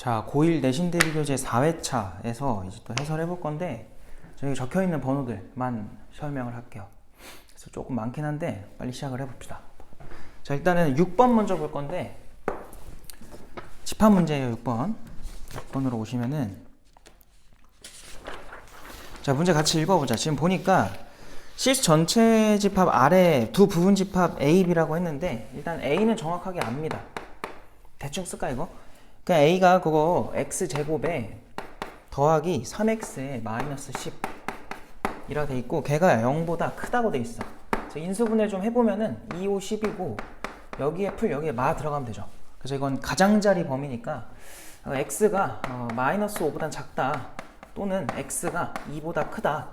자, 고1 내신 대비 교재 4회차에서 이제 또 해설해 볼 건데, 저기 적혀 있는 번호들만 설명을 할게요. 그래서 조금 많긴 한데 빨리 시작을 해 봅시다. 자, 일단은 6번 먼저 볼 건데, 집합 문제예요. 6번으로 오시면은, 자, 문제 같이 읽어보자. 지금 보니까 실수 전체 집합 아래 두 부분 집합 A, B라고 했는데, 일단 A는 정확하게 압니다. 대충 쓸까 이거? 그냥 A가 그거 x제곱에 더하기 3x에 마이너스 10 이라 돼 있고, 걔가 0보다 크다고 돼 있어. 그래서 인수분해 좀 해보면은 2, 5, 10이고 여기에 풀, 여기에 마 들어가면 되죠. 그래서 이건 가장자리 범위니까 x가 마이너스 5보다 작다, 또는 x가 2보다 크다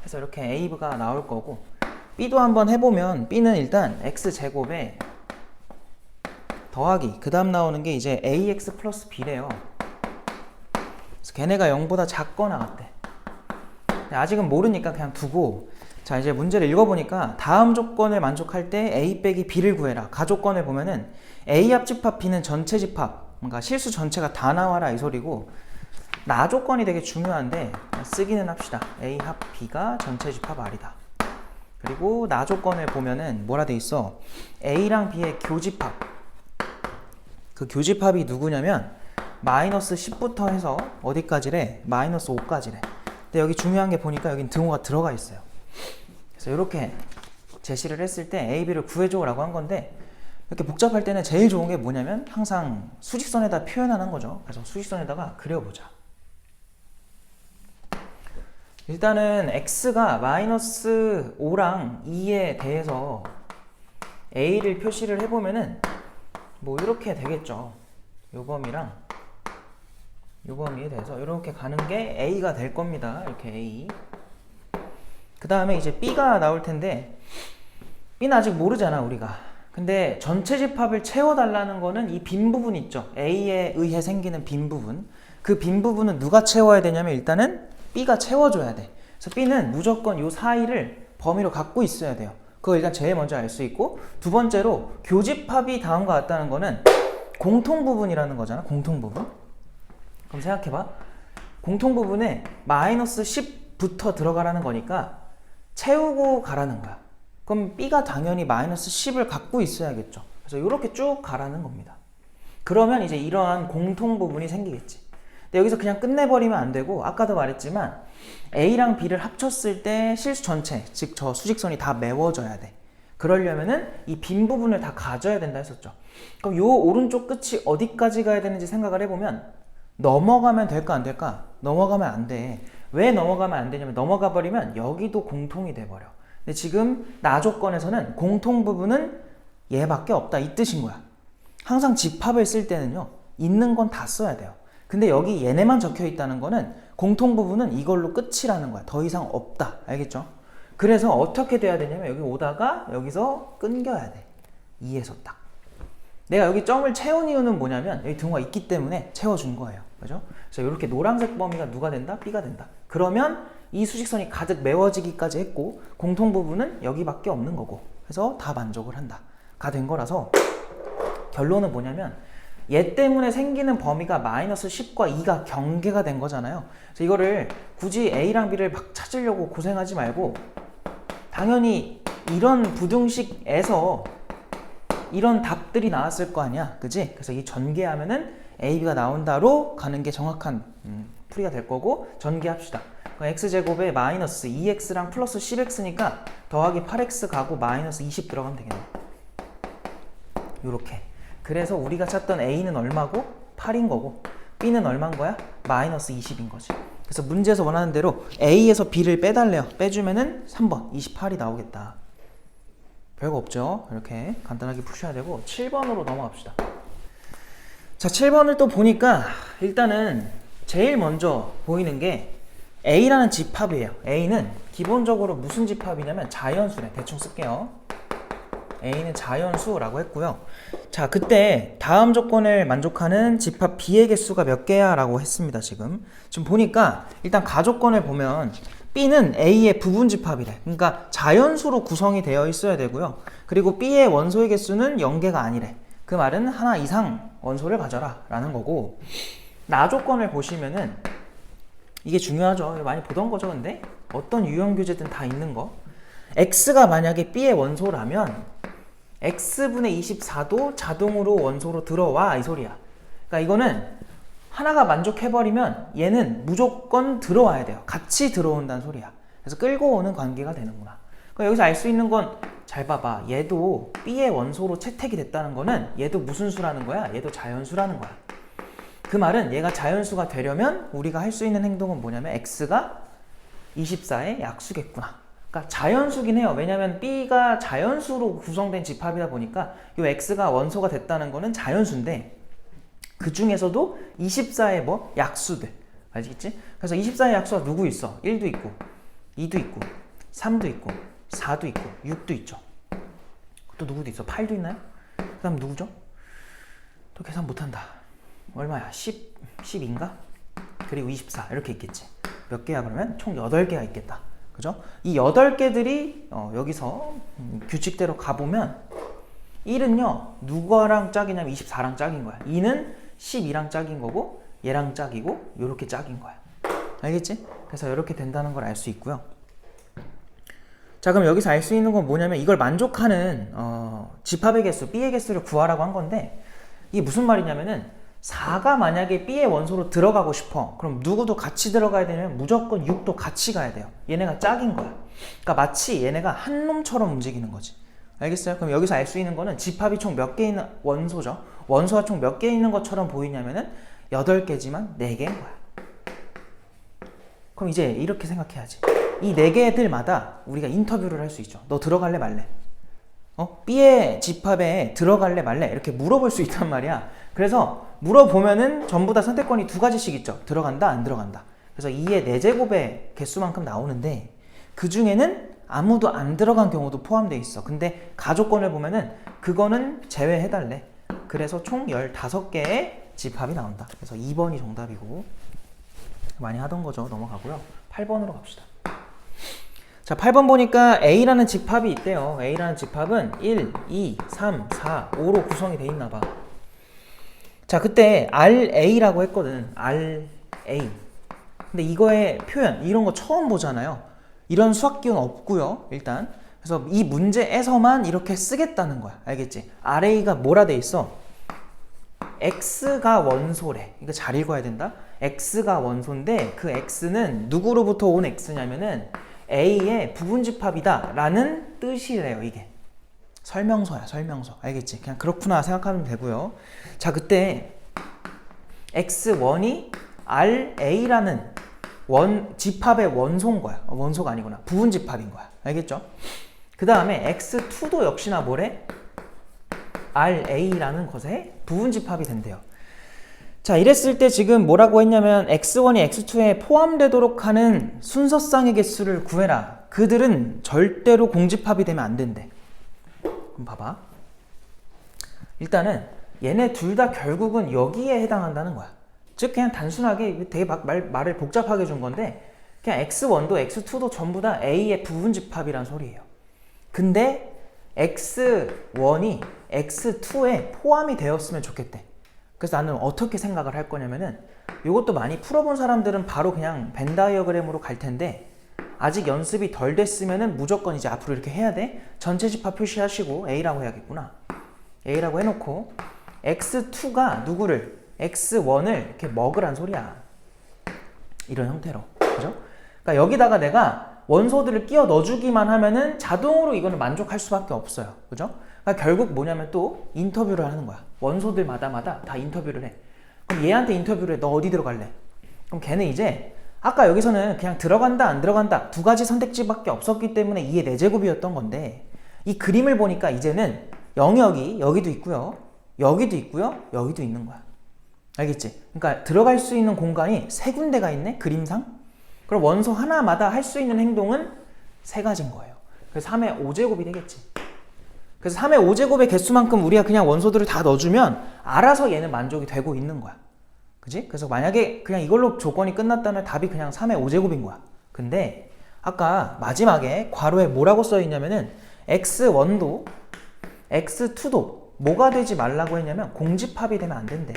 해서 이렇게 A가 나올 거고, B도 한번 해보면 B는 일단 x제곱에 더하기, 그 다음 나오는 게 이제 ax 플러스 b래요. 그래서 걔네가 0보다 작거나 같대. 아직은 모르니까 그냥 두고, 자, 이제 문제를 읽어보니까 다음 조건을 만족할 때 a 빼기 b를 구해라. 가조건을 보면은 a 합집합 b는 전체 집합, 그러니까 실수 전체가 다 나와라 이 소리고, 나 조건이 되게 중요한데 쓰기는 합시다. a 합 b가 전체 집합 r이다. 그리고 나 조건을 보면은 뭐라 돼 있어? a랑 b의 교집합, 그 교집합이 누구냐면 마이너스 10부터 해서 어디까지래? 마이너스 5까지래. 근데 여기 중요한 게 보니까 여긴 등호가 들어가 있어요. 그래서 이렇게 제시를 했을 때 A, B를 구해줘 라고 한 건데, 이렇게 복잡할 때는 제일 좋은 게 뭐냐면 항상 수직선에다 표현하는 거죠. 그래서 수직선에다가 그려보자. 일단은 X가 마이너스 5랑 2에 대해서 A를 표시를 해보면은 뭐 이렇게 되겠죠. 요 범위랑 요 범위에 대해서 이렇게 가는 게 A가 될 겁니다. 이렇게 A. 그 다음에 이제 B가 나올 텐데, B는 아직 모르잖아 우리가. 근데 전체 집합을 채워달라는 거는 이 빈 부분 있죠. A에 의해 생기는 빈 부분. 그 빈 부분은 누가 채워야 되냐면 일단은 B가 채워줘야 돼. 그래서 B는 무조건 요 사이를 범위로 갖고 있어야 돼요. 그거 일단 제일 먼저 알 수 있고, 두 번째로 교집합이 다음과 같다는 거는 공통부분이라는 거잖아. 공통부분. 그럼 생각해봐. 공통부분에 마이너스 10부터 들어가라는 거니까 채우고 가라는 거야. 그럼 B가 당연히 마이너스 10을 갖고 있어야겠죠. 그래서 이렇게 쭉 가라는 겁니다. 그러면 이제 이러한 공통부분이 생기겠지. 근데 여기서 그냥 끝내버리면 안 되고, 아까도 말했지만 A랑 B를 합쳤을 때 실수 전체, 즉 저 수직선이 다 메워져야 돼. 그러려면은 이 빈 부분을 다 가져야 된다 했었죠. 그럼 요 오른쪽 끝이 어디까지 가야 되는지 생각을 해보면, 넘어가면 될까 안 될까? 넘어가면 안 돼. 왜 넘어가면 안 되냐면, 넘어가 버리면 여기도 공통이 돼버려. 근데 지금 나 조건에서는 공통 부분은 얘밖에 없다 이 뜻인 거야. 항상 집합을 쓸 때는요, 있는 건 다 써야 돼요. 근데 여기 얘네만 적혀 있다는 거는 공통 부분은 이걸로 끝이라는 거야. 더 이상 없다. 알겠죠? 그래서 어떻게 돼야 되냐면, 여기 오다가 여기서 끊겨야 돼. 2에서 딱. 내가 여기 점을 채운 이유는 뭐냐면 여기 등호가 있기 때문에 채워준 거예요. 그죠? 그래서 이렇게 노란색 범위가 누가 된다? B가 된다. 그러면 이 수직선이 가득 메워지기까지 했고, 공통 부분은 여기밖에 없는 거고, 그래서 다 만족을 한다 가 된 거라서, 결론은 뭐냐면 얘 때문에 생기는 범위가 마이너스 10과 2가 경계가 된 거잖아요. 그래서 이거를 굳이 A랑 B를 막 찾으려고 고생하지 말고, 당연히 이런 부등식에서 이런 답들이 나왔을 거 아니야. 그지? 그래서 이 전개하면은 A, B가 나온다로 가는 게 정확한 풀이가 될 거고, 전개합시다. x제곱에 마이너스 2x랑 플러스 10x니까 더하기 8x 가고 마이너스 20 들어가면 되겠네. 요렇게. 그래서 우리가 찾던 A는 얼마고? 8인 거고, B는 얼마인 거야? 마이너스 20인 거지. 그래서 문제에서 원하는 대로 A에서 B를 빼달래요. 빼주면은 3번 28이 나오겠다. 별거 없죠? 이렇게 간단하게 푸셔야 되고, 7번으로 넘어갑시다. 자, 7번을 또 보니까 일단은 제일 먼저 보이는 게 A라는 집합이에요. A는 기본적으로 무슨 집합이냐면 자연수래. 대충 쓸게요. A는 자연수라고 했고요. 자, 그때 다음 조건을 만족하는 집합 B의 개수가 몇 개야? 라고 했습니다. 지금 보니까 일단 가조건을 보면 B는 A의 부분 집합이래. 그러니까 자연수로 구성이 되어 있어야 되고요. 그리고 B의 원소의 개수는 0개가 아니래. 그 말은 하나 이상 원소를 가져라 라는 거고, 나 조건을 보시면은 이게 중요하죠. 많이 보던 거죠. 근데 어떤 유형 교재든 다 있는 거. x가 만약에 b의 원소라면 x분의 24도 자동으로 원소로 들어와 이 소리야. 그러니까 이거는 하나가 만족해버리면 얘는 무조건 들어와야 돼요. 같이 들어온다는 소리야. 그래서 끌고 오는 관계가 되는구나. 그러니까 여기서 알 수 있는 건 잘 봐봐. 얘도 b의 원소로 채택이 됐다는 거는 얘도 무슨 수라는 거야? 얘도 자연수라는 거야. 그 말은 얘가 자연수가 되려면 우리가 할 수 있는 행동은 뭐냐면 x가 24의 약수겠구나. 그러니까 자연수긴 해요. 왜냐면 b가 자연수로 구성된 집합이다 보니까 이 x가 원소가 됐다는 거는 자연수인데 그 중에서도 24의 뭐? 약수들. 알겠지? 그래서 24의 약수가 누구 있어? 1도 있고 2도 있고 3도 있고 4도 있고 6도 있죠. 또 누구도 있어? 8도 있나요? 그 다음 누구죠? 또 계산 못한다. 얼마야? 10인가? 그리고 24 이렇게 있겠지. 몇 개야 그러면? 총 8개가 있겠다. 그죠? 이 8개들이 여기서 규칙대로 가보면 1은요 누구랑 짝이냐면 24랑 짝인 거야. 2는 12랑 짝인 거고 얘랑 짝이고 요렇게 짝인 거야. 알겠지? 그래서 이렇게 된다는 걸 알 수 있고요. 자, 그럼 여기서 알 수 있는 건 뭐냐면 이걸 만족하는 집합의 개수, b의 개수를 구하라고 한 건데 이게 무슨 말이냐면은 4가 만약에 b의 원소로 들어가고 싶어. 그럼 누구도 같이 들어가야 되면 무조건 6도 같이 가야 돼요. 얘네가 짝인 거야. 그러니까 마치 얘네가 한 놈처럼 움직이는 거지. 알겠어요? 그럼 여기서 알 수 있는 거는 집합이 총 몇 개 있는 원소죠. 원소가 총 몇 개 있는 것처럼 보이냐면은 8개지만 4개인 거야. 그럼 이제 이렇게 생각해야지. 이 4개들마다 우리가 인터뷰를 할 수 있죠. 너 들어갈래 말래? B의 집합에 들어갈래 말래? 이렇게 물어볼 수 있단 말이야. 그래서 물어보면은 전부 다 선택권이 2가지씩 있죠. 들어간다, 안 들어간다. 그래서 2의 4제곱의 개수만큼 나오는데 그 중에는 아무도 안 들어간 경우도 포함되어 있어. 근데 가조건을 보면은 그거는 제외해달래. 그래서 총 15개의 집합이 나온다. 그래서 2번이 정답이고 많이 하던 거죠. 넘어가고요. 8번으로 갑시다. 자, 8번 보니까 A라는 집합이 있대요. A라는 집합은 1, 2, 3, 4, 5로 구성이 돼 있나 봐. 자, 그때 RA라고 했거든. RA. 근데 이거의 표현, 이런 거 처음 보잖아요. 이런 수학 기호는 없고요. 일단. 그래서 이 문제에서만 이렇게 쓰겠다는 거야. 알겠지? RA가 뭐라 돼 있어? X가 원소래. 이거 잘 읽어야 된다. X가 원소인데 그 X는 누구로부터 온 X냐면은 A의 부분집합이다 라는 뜻이래요. 이게 설명서야. 설명서. 알겠지? 그냥 그렇구나 생각하면 되고요. 자, 그때 X1이 RA라는 집합의 원소인 거야. 원소가 아니구나. 부분집합인 거야. 알겠죠? 그 다음에 X2도 역시나 뭐래? RA라는 것의 부분집합이 된대요. 자, 이랬을 때 지금 뭐라고 했냐면 X1이 X2에 포함되도록 하는 순서쌍의 개수를 구해라. 그들은 절대로 공집합이 되면 안 된대. 그럼 봐봐. 일단은 얘네 둘 다 결국은 여기에 해당한다는 거야. 즉 그냥 단순하게 되게 말을 복잡하게 준 건데 그냥 X1도 X2도 전부 다 A의 부분집합이란 소리예요. 근데 X1이 X2에 포함이 되었으면 좋겠대. 그래서 나는 어떻게 생각을 할 거냐면은 이것도 많이 풀어본 사람들은 바로 그냥 벤 다이어그램으로 갈 텐데 아직 연습이 덜 됐으면은 무조건 이제 앞으로 이렇게 해야 돼. 전체 집합 표시하시고 A라고 해야겠구나. A라고 해놓고 X2가 누구를? X1을 이렇게 먹으란 소리야. 이런 형태로. 그죠? 그러니까 여기다가 내가 원소들을 끼워 넣어주기만 하면은 자동으로 이거는 만족할 수밖에 없어요. 그죠? 그러니까 결국 뭐냐면 또 인터뷰를 하는 거야. 원소들마다 다 인터뷰를 해. 그럼 얘한테 인터뷰를 해. 너 어디 들어갈래? 그럼 걔는 이제 아까 여기서는 그냥 들어간다 안 들어간다 2가지 선택지밖에 없었기 때문에 2의 4제곱이었던 건데 이 그림을 보니까 이제는 영역이 여기도 있고요. 여기도 있고요. 여기도 있는 거야. 알겠지? 그러니까 들어갈 수 있는 공간이 3군데가 있네? 그림상? 그럼 원소 하나마다 할 수 있는 행동은 3가지인 거예요. 그래서 3의 5제곱이 되겠지. 그래서 3의 5제곱의 개수만큼 우리가 그냥 원소들을 다 넣어주면 알아서 얘는 만족이 되고 있는 거야. 그지? 그래서 만약에 그냥 이걸로 조건이 끝났다면 답이 그냥 3의 5제곱인 거야. 근데 아까 마지막에 괄호에 뭐라고 써있냐면은 X1도 X2도 뭐가 되지 말라고 했냐면 공집합이 되면 안 된대.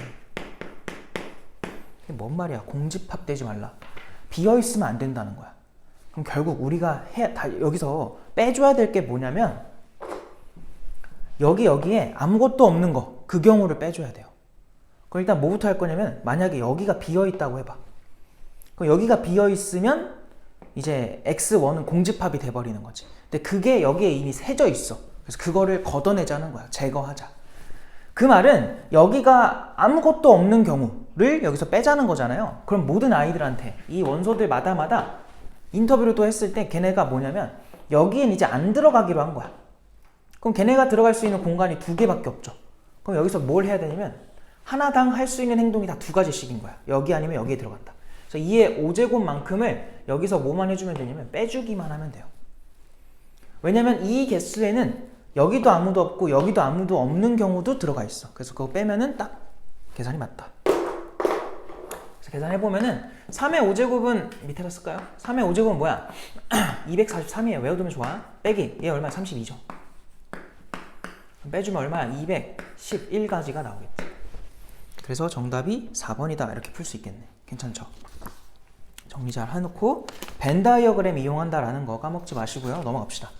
이게 뭔 말이야? 공집합되지 말라. 비어있으면 안 된다는 거야. 그럼 결국 우리가 여기서 빼줘야 될 게 뭐냐면 여기에 아무것도 없는 거, 그 경우를 빼줘야 돼요. 그럼 일단 뭐부터 할 거냐면 만약에 여기가 비어있다고 해봐. 그럼 여기가 비어있으면 이제 x1은 공집합이 돼버리는 거지. 근데 그게 여기에 이미 새져 있어. 그래서 그거를 걷어내자는 거야. 제거하자. 그 말은 여기가 아무것도 없는 경우를 여기서 빼자는 거잖아요. 그럼 모든 아이들한테 이 원소들마다 인터뷰를 또 했을 때 걔네가 뭐냐면 여기엔 이제 안 들어가기로 한 거야. 그럼 걔네가 들어갈 수 있는 공간이 2개밖에 없죠. 그럼 여기서 뭘 해야 되냐면 하나당 할 수 있는 행동이 다 2가지씩인 거야. 여기 아니면 여기에 들어간다. 그래서 2의 5제곱만큼을 여기서 뭐만 해주면 되냐면 빼주기만 하면 돼요. 왜냐면 이 개수에는 여기도 아무도 없고 여기도 아무도 없는 경우도 들어가 있어. 그래서 그거 빼면은 딱 계산이 맞다. 그래서 계산해보면은 3의 5제곱은 밑에다 쓸까요? 3의 5제곱은 뭐야? 243이에요. 외워두면 좋아. 빼기 얘 얼마야? 32죠. 빼주면 얼마야? 211가지가 나오겠지. 그래서 정답이 4번이다 이렇게 풀 수 있겠네. 괜찮죠? 정리 잘 해놓고 벤 다이어그램 이용한다라는 거 까먹지 마시고요. 넘어갑시다.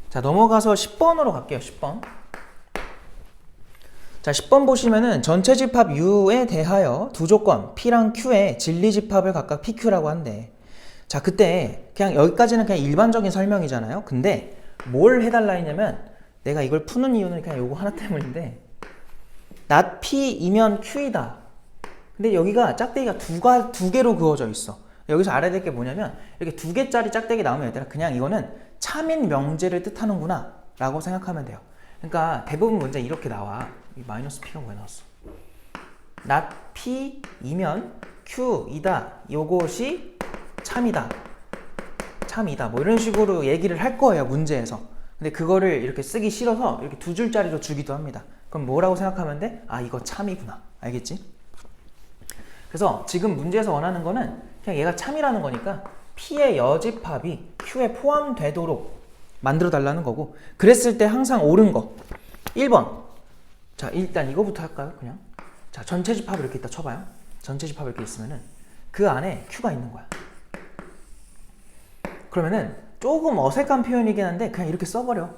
자, 넘어가서 10번으로 갈게요. 10번. 자, 10번 보시면은 전체 집합 U에 대하여 두 조건 P랑 Q의 진리 집합을 각각 PQ라고 한대. 자, 그때 그냥 여기까지는 그냥 일반적인 설명이잖아요. 근데 뭘 해달라 했냐면 내가 이걸 푸는 이유는 그냥 요거 하나 때문인데 not P이면 Q이다. 근데 여기가 짝대기가 두 개로 그어져 있어. 여기서 알아야 될 게 뭐냐면 이렇게 2개짜리 짝대기 나오면 얘들아 그냥 이거는 참인 명제를 뜻하는구나 라고 생각하면 돼요. 그러니까 대부분 문제 이렇게 나와. 이 마이너스 P가 왜 나왔어? not P이면 Q이다. 요것이 참이다. 참이다. 뭐 이런 식으로 얘기를 할 거예요. 문제에서. 근데 그거를 이렇게 쓰기 싫어서 이렇게 2줄짜리로 주기도 합니다. 그럼 뭐라고 생각하면 돼? 아, 이거 참이구나. 알겠지? 그래서 지금 문제에서 원하는 거는 그냥 얘가 참이라는 거니까 P의 여집합이 Q에 포함되도록 만들어 달라는 거고, 그랬을 때 항상 옳은 거 1번. 자, 일단 이거부터 할까요? 그냥 자, 전체 집합을 이렇게 있다 쳐봐요. 전체 집합이 이렇게 있으면은 그 안에 Q가 있는 거야. 그러면은 조금 어색한 표현이긴 한데 그냥 이렇게 써버려.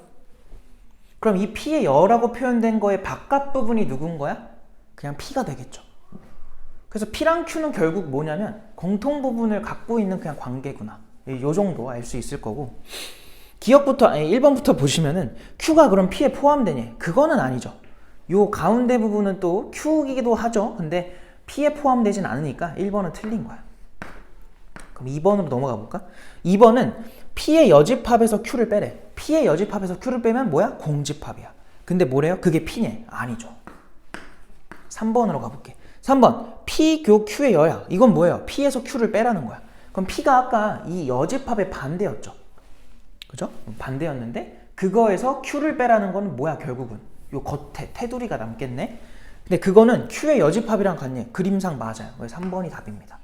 그럼 이 P의 여라고 표현된 거의 바깥 부분이 누군 거야? 그냥 P가 되겠죠. 그래서 P랑 Q는 결국 뭐냐면 공통 부분을 갖고 있는 그냥 관계구나. 요 정도 알 수 있을 거고, 기억부터 1번부터 보시면은 Q가 그럼 P에 포함되니? 그거는 아니죠. 요 가운데 부분은 또 Q이기도 하죠. 근데 P에 포함되진 않으니까 1번은 틀린 거야. 그럼 2번으로 넘어가 볼까? 2번은 P의 여집합에서 Q를 빼래. P의 여집합에서 Q를 빼면 뭐야? 공집합이야. 근데 뭐래요? 그게 P냐? 아니죠. 3번으로 가볼게. 3번 P 교 Q의 여야. 이건 뭐예요? P에서 Q를 빼라는 거야. 그럼 P가 아까 이 여집합의 반대였죠. 그죠? 반대였는데 그거에서 Q를 빼라는 거는 뭐야? 결국은 요 겉에 테두리가 남겠네. 근데 그거는 Q의 여집합이랑 같네. 그림상 맞아요. 그래서 3번이 답입니다.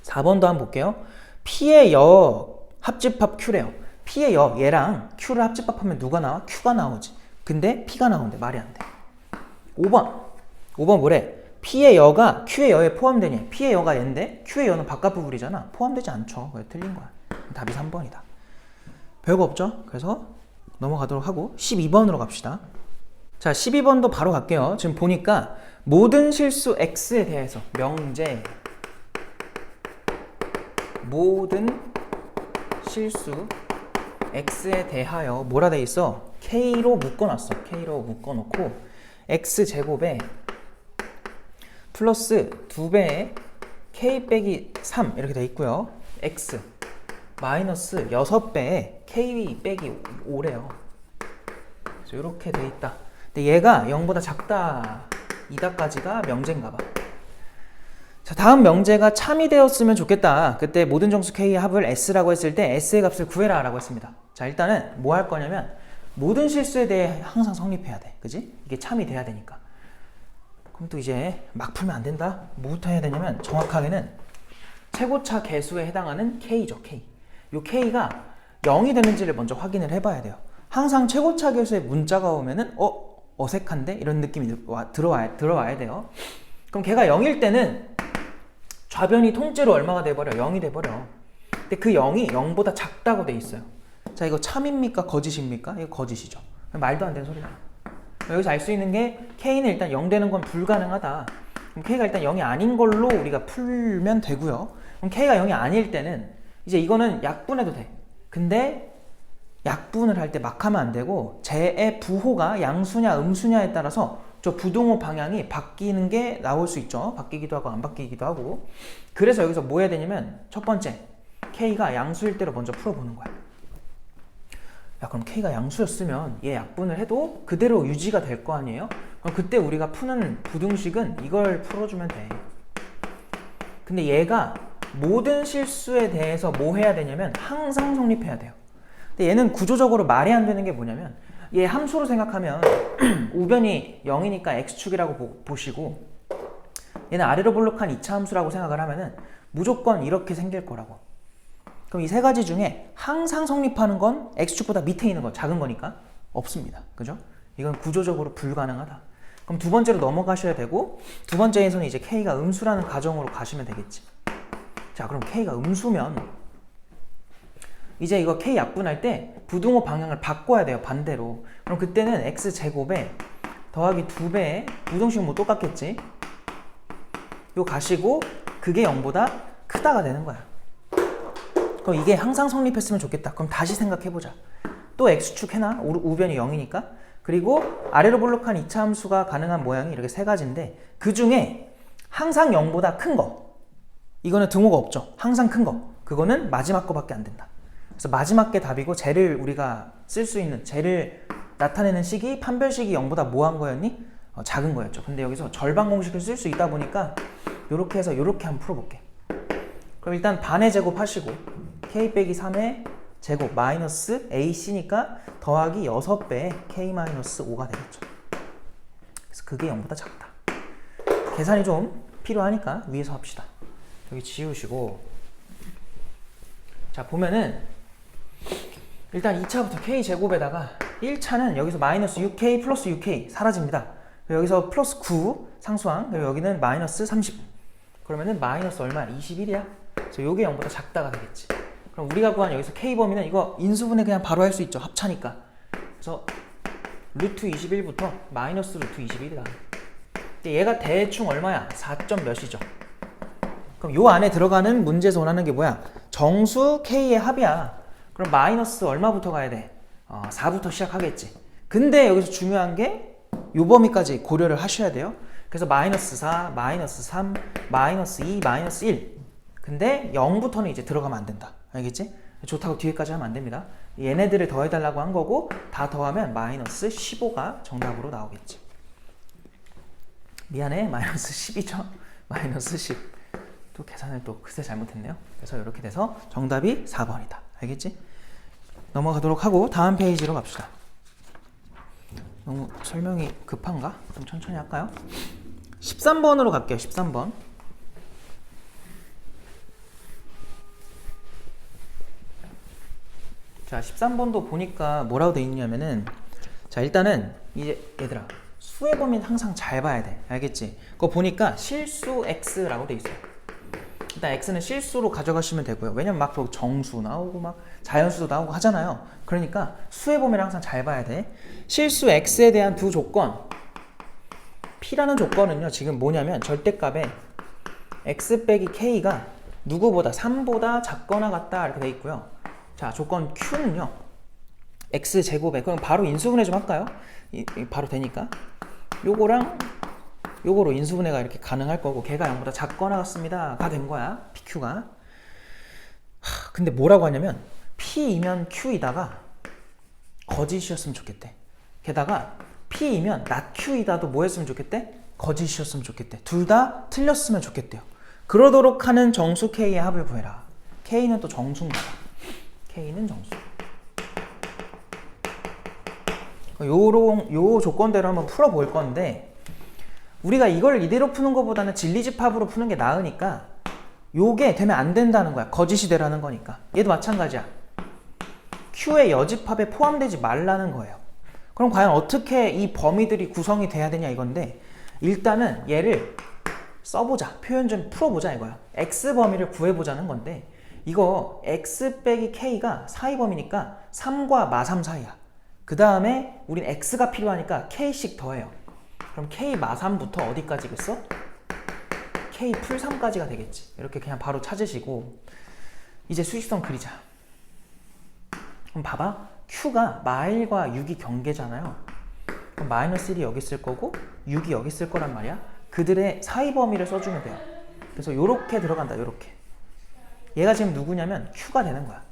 4번도 한번 볼게요. P의 여 합집합 Q래요. P의 여 얘랑 Q를 합집합하면 누가 나와? Q가 나오지. 근데 P가 나오는데 말이 안 돼. 5번 뭐래? P의 여가 Q의 여에 포함되니? P의 여가 얘인데 Q의 여는 바깥 부분이잖아. 포함되지 않죠. 그래서 틀린 거야. 답이 3번이다. 별거 없죠? 그래서 넘어가도록 하고 12번으로 갑시다. 자, 12번도 바로 갈게요. 지금 보니까 모든 실수 X에 대해서 명제 모든 실수 X에 대하여 뭐라 돼 있어? K로 묶어놨어. K로 묶어놓고 X제곱에 플러스 2배의 K 빼기 3 이렇게 돼 있고요. X 마이너스 6배의 K 빼기 5래요. 그래서 이렇게 돼 있다. 근데 얘가 0보다 작다, 이다까지가 명제인가 봐. 자, 다음 명제가 참이 되었으면 좋겠다. 그때 모든 정수 K의 합을 S라고 했을 때 S의 값을 구해라 라고 했습니다. 자, 일단은 뭐 할 거냐면 모든 실수에 대해 항상 성립해야 돼. 그지? 이게 참이 돼야 되니까. 그럼 또 이제 막 풀면 안 된다. 뭐부터 해야 되냐면 정확하게는 최고차 개수에 해당하는 K죠. K. 요 K가 0이 되는지를 먼저 확인을 해봐야 돼요. 항상 최고차 개수에 문자가 오면은 어색한데? 이런 느낌이 들어와야 돼요. 그럼 걔가 0일 때는 좌변이 통째로 얼마가 돼버려? 0이 돼버려. 근데 그 0이 0보다 작다고 돼 있어요. 자, 이거 참입니까? 거짓입니까? 이거 거짓이죠. 말도 안 되는 소리다. 여기서 알 수 있는 게 K는 일단 0 되는 건 불가능하다. 그럼 K가 일단 0이 아닌 걸로 우리가 풀면 되고요. 그럼 K가 0이 아닐 때는 이제 이거는 약분해도 돼. 근데 약분을 할 때 막 하면 안 되고 쟤의 부호가 양수냐 음수냐에 따라서 저 부등호 방향이 바뀌는 게 나올 수 있죠. 바뀌기도 하고 안 바뀌기도 하고. 그래서 여기서 뭐 해야 되냐면 첫 번째, K가 양수일 때로 먼저 풀어보는 거야. 야, 그럼 K가 양수였으면 얘 약분을 해도 그대로 유지가 될 거 아니에요? 그럼 그때 우리가 푸는 부등식은 이걸 풀어주면 돼. 근데 얘가 모든 실수에 대해서 뭐 해야 되냐면 항상 성립해야 돼요. 근데 얘는 구조적으로 말이 안 되는 게 뭐냐면 얘 함수로 생각하면 우변이 0이니까 x축이라고 보시고 얘는 아래로 볼록한 2차 함수라고 생각을 하면은 무조건 이렇게 생길 거라고. 그럼 이 세 가지 중에 항상 성립하는 건 x축보다 밑에 있는 거, 작은 거니까 없습니다. 그죠? 이건 구조적으로 불가능하다. 그럼 두 번째로 넘어가셔야 되고 두 번째에서는 이제 k가 음수라는 가정으로 가시면 되겠지. 자, 그럼 k가 음수면 이제 이거 k 약분할 때 부등호 방향을 바꿔야 돼요. 반대로. 그럼 그때는 x제곱에 더하기 2배에 부등식은 뭐 똑같겠지? 요 가시고 그게 0보다 크다가 되는 거야. 그럼 이게 항상 성립했으면 좋겠다. 그럼 다시 생각해보자. 또 x축 해놔. 우변이 0이니까. 그리고 아래로 볼록한 2차 함수가 가능한 모양이 이렇게 세 가지인데 그 중에 항상 0보다 큰 거. 이거는 등호가 없죠. 항상 큰 거. 그거는 마지막 거밖에 안 된다. 그래서 마지막 게 답이고 쟤를 우리가 쓸 수 있는 쟤를 나타내는 식이 판별식이 0보다 뭐 한 거였니? 작은 거였죠. 근데 여기서 절반 공식을 쓸 수 있다 보니까 이렇게 해서 이렇게 한번 풀어볼게. 그럼 일단 반의 제곱 하시고 k 빼기 3의 제곱 마이너스 ac니까 더하기 6배의 k-5가 되겠죠. 그래서 그게 0보다 작다. 계산이 좀 필요하니까 위에서 합시다. 여기 지우시고 자 보면은 일단 2차부터 k제곱에다가 1차는 여기서 마이너스 6k 플러스 6k 사라집니다. 여기서 플러스 9 상수항, 그리고 여기는 마이너스 30. 그러면은 마이너스 얼마야? 21이야. 그래서 요게 0보다 작다가 되겠지. 그럼 우리가 구한 여기서 k 범위는 이거 인수분해 그냥 바로 할 수 있죠. 합차니까. 그래서 루트 21부터 마이너스 루트 21이다. 근데 얘가 대충 얼마야? 4점 몇이죠. 그럼 요 안에 들어가는 문제에서 원하는 게 뭐야? 정수 k의 합이야. 그럼 마이너스 얼마부터 가야 돼? 4부터 시작하겠지. 근데 여기서 중요한 게 요 범위까지 고려를 하셔야 돼요. 그래서 마이너스 4, 마이너스 3, 마이너스 2, 마이너스 1. 근데 0부터는 이제 들어가면 안 된다. 알겠지? 좋다고 뒤에까지 하면 안 됩니다. 얘네들을 더해달라고 한 거고 다 더하면 마이너스 15가 정답으로 나오겠지. 미안해. 마이너스 10이죠. 마이너스 10. 또 계산을 또 글쎄 잘못했네요. 그래서 이렇게 돼서 정답이 4번이다. 알겠지? 넘어가도록 하고 다음 페이지로 갑시다. 너무 설명이 급한가? 좀 천천히 할까요? 13번으로 갈게요. 13번. 자, 13번도 보니까 뭐라고 돼 있냐면은 자, 일단은 이제 얘들아 수의 범위는 항상 잘 봐야 돼. 알겠지? 그거 보니까 실수 x라고 돼 있어요. 일단 x는 실수로 가져가시면 되고요. 왜냐면 막 정수 나오고 막 자연수도 나오고 하잖아요. 그러니까 수의 범위를 항상 잘 봐야 돼. 실수 x에 대한 두 조건. p라는 조건은요. 지금 뭐냐면 절대값에 x 빼기 k가 누구보다 3보다 작거나 같다 이렇게 돼 있고요. 자, 조건 q는요. x제곱에 그럼 바로 인수분해 좀 할까요? 바로 되니까 요거랑 요거로 인수분해가 이렇게 가능할 거고 걔가 0보다 작거나 같습니다 가 된 거야. pq가. 근데 뭐라고 하냐면 p이면 q이다가 거짓이었으면 좋겠대. 게다가 p이면 not q이다도 뭐 했으면 좋겠대? 거짓이었으면 좋겠대. 둘 다 틀렸으면 좋겠대요. 그러도록 하는 정수 k의 합을 구해라. k는 또 정수인가 봐. k는 정수. 요 조건대로 한번 풀어볼 건데 우리가 이걸 이대로 푸는 것보다는 진리집합으로 푸는 게 나으니까 요게 되면 안 된다는 거야. 거짓이 되라는 거니까. 얘도 마찬가지야. Q의 여집합에 포함되지 말라는 거예요. 그럼 과연 어떻게 이 범위들이 구성이 돼야 되냐 이건데, 일단은 얘를 써보자. 표현 좀 풀어보자 이거야. x 범위를 구해보자는 건데, 이거 x 빼기 k가 사이 범위니까 3과 마3 사이야. 그 다음에 우린 x가 필요하니까 k씩 더해요. 그럼 k 마3부터 어디까지겠어? k 풀 3까지가 되겠지. 이렇게 그냥 바로 찾으시고, 이제 수직선 그리자. 그럼 봐봐. q가 마1과 6이 경계잖아요. 그럼 마이너스 1이 여기 있을 거고 6이 여기 있을 거란 말이야. 그들의 사이 범위를 써주면 돼요. 그래서 요렇게 들어간다. 요렇게. 얘가 지금 누구냐면 q가 되는 거야.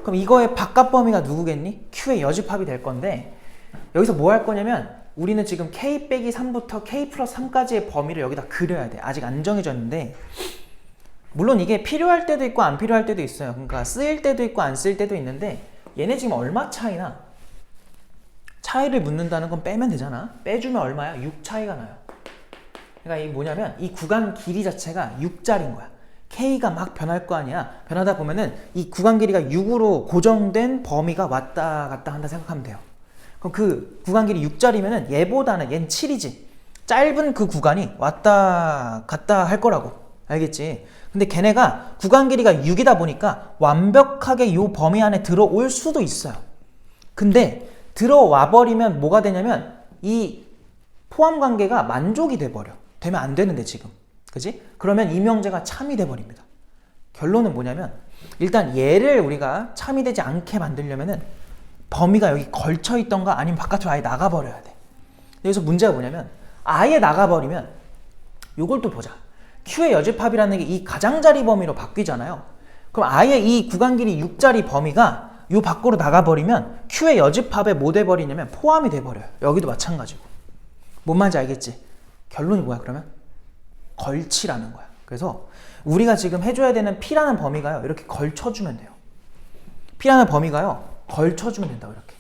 그럼 이거의 바깥 범위가 누구겠니? q의 여집합이 될 건데, 여기서 뭐 할 거냐면 우리는 지금 k 빼기 3부터 k 플러스 3까지의 범위를 여기다 그려야 돼. 아직 안 정해졌는데, 물론 이게 필요할 때도 있고 안 필요할 때도 있어요. 그러니까 쓰일 때도 있고 안 쓰일 때도 있는데, 얘네 지금 얼마 차이나? 차이를 묻는다는 건 빼면 되잖아. 빼주면 얼마야? 6 차이가 나요. 그러니까 이 뭐냐면 이 구간 길이 자체가 6짜리인 거야. k가 막 변할 거 아니야. 변하다 보면은 이 구간 길이가 6으로 고정된 범위가 왔다 갔다 한다 생각하면 돼요. 그럼 그 구간 길이 6짜리면은 얘보다는 얘는 7이지. 짧은 그 구간이 왔다 갔다 할 거라고. 알겠지? 근데 걔네가 구간 길이가 6이다 보니까 완벽하게 이 범위 안에 들어올 수도 있어요. 근데 들어와 버리면 뭐가 되냐면 이 포함 관계가 만족이 돼 버려. 되면 안 되는데 지금. 그지? 그러면 이 명제가 참이 돼 버립니다. 결론은 뭐냐면, 일단 얘를 우리가 참이 되지 않게 만들려면은 범위가 여기 걸쳐 있던가 아니면 바깥으로 아예 나가 버려야 돼. 여기서 문제가 뭐냐면, 아예 나가 버리면 요걸 또 보자. q의 여집합이라는 게 이 가장자리 범위로 바뀌잖아요. 그럼 아예 이 구간 길이 6짜리 범위가 요 밖으로 나가버리면 q의 여집합에 뭐 돼버리냐면 포함이 돼버려요. 여기도 마찬가지고. 뭔 말인지 알겠지? 결론이 뭐야 그러면? 걸치라는 거야. 그래서 우리가 지금 해줘야 되는 p라는 범위가요, 이렇게 걸쳐주면 돼요. p라는 범위가요, 걸쳐주면 된다고 이렇게.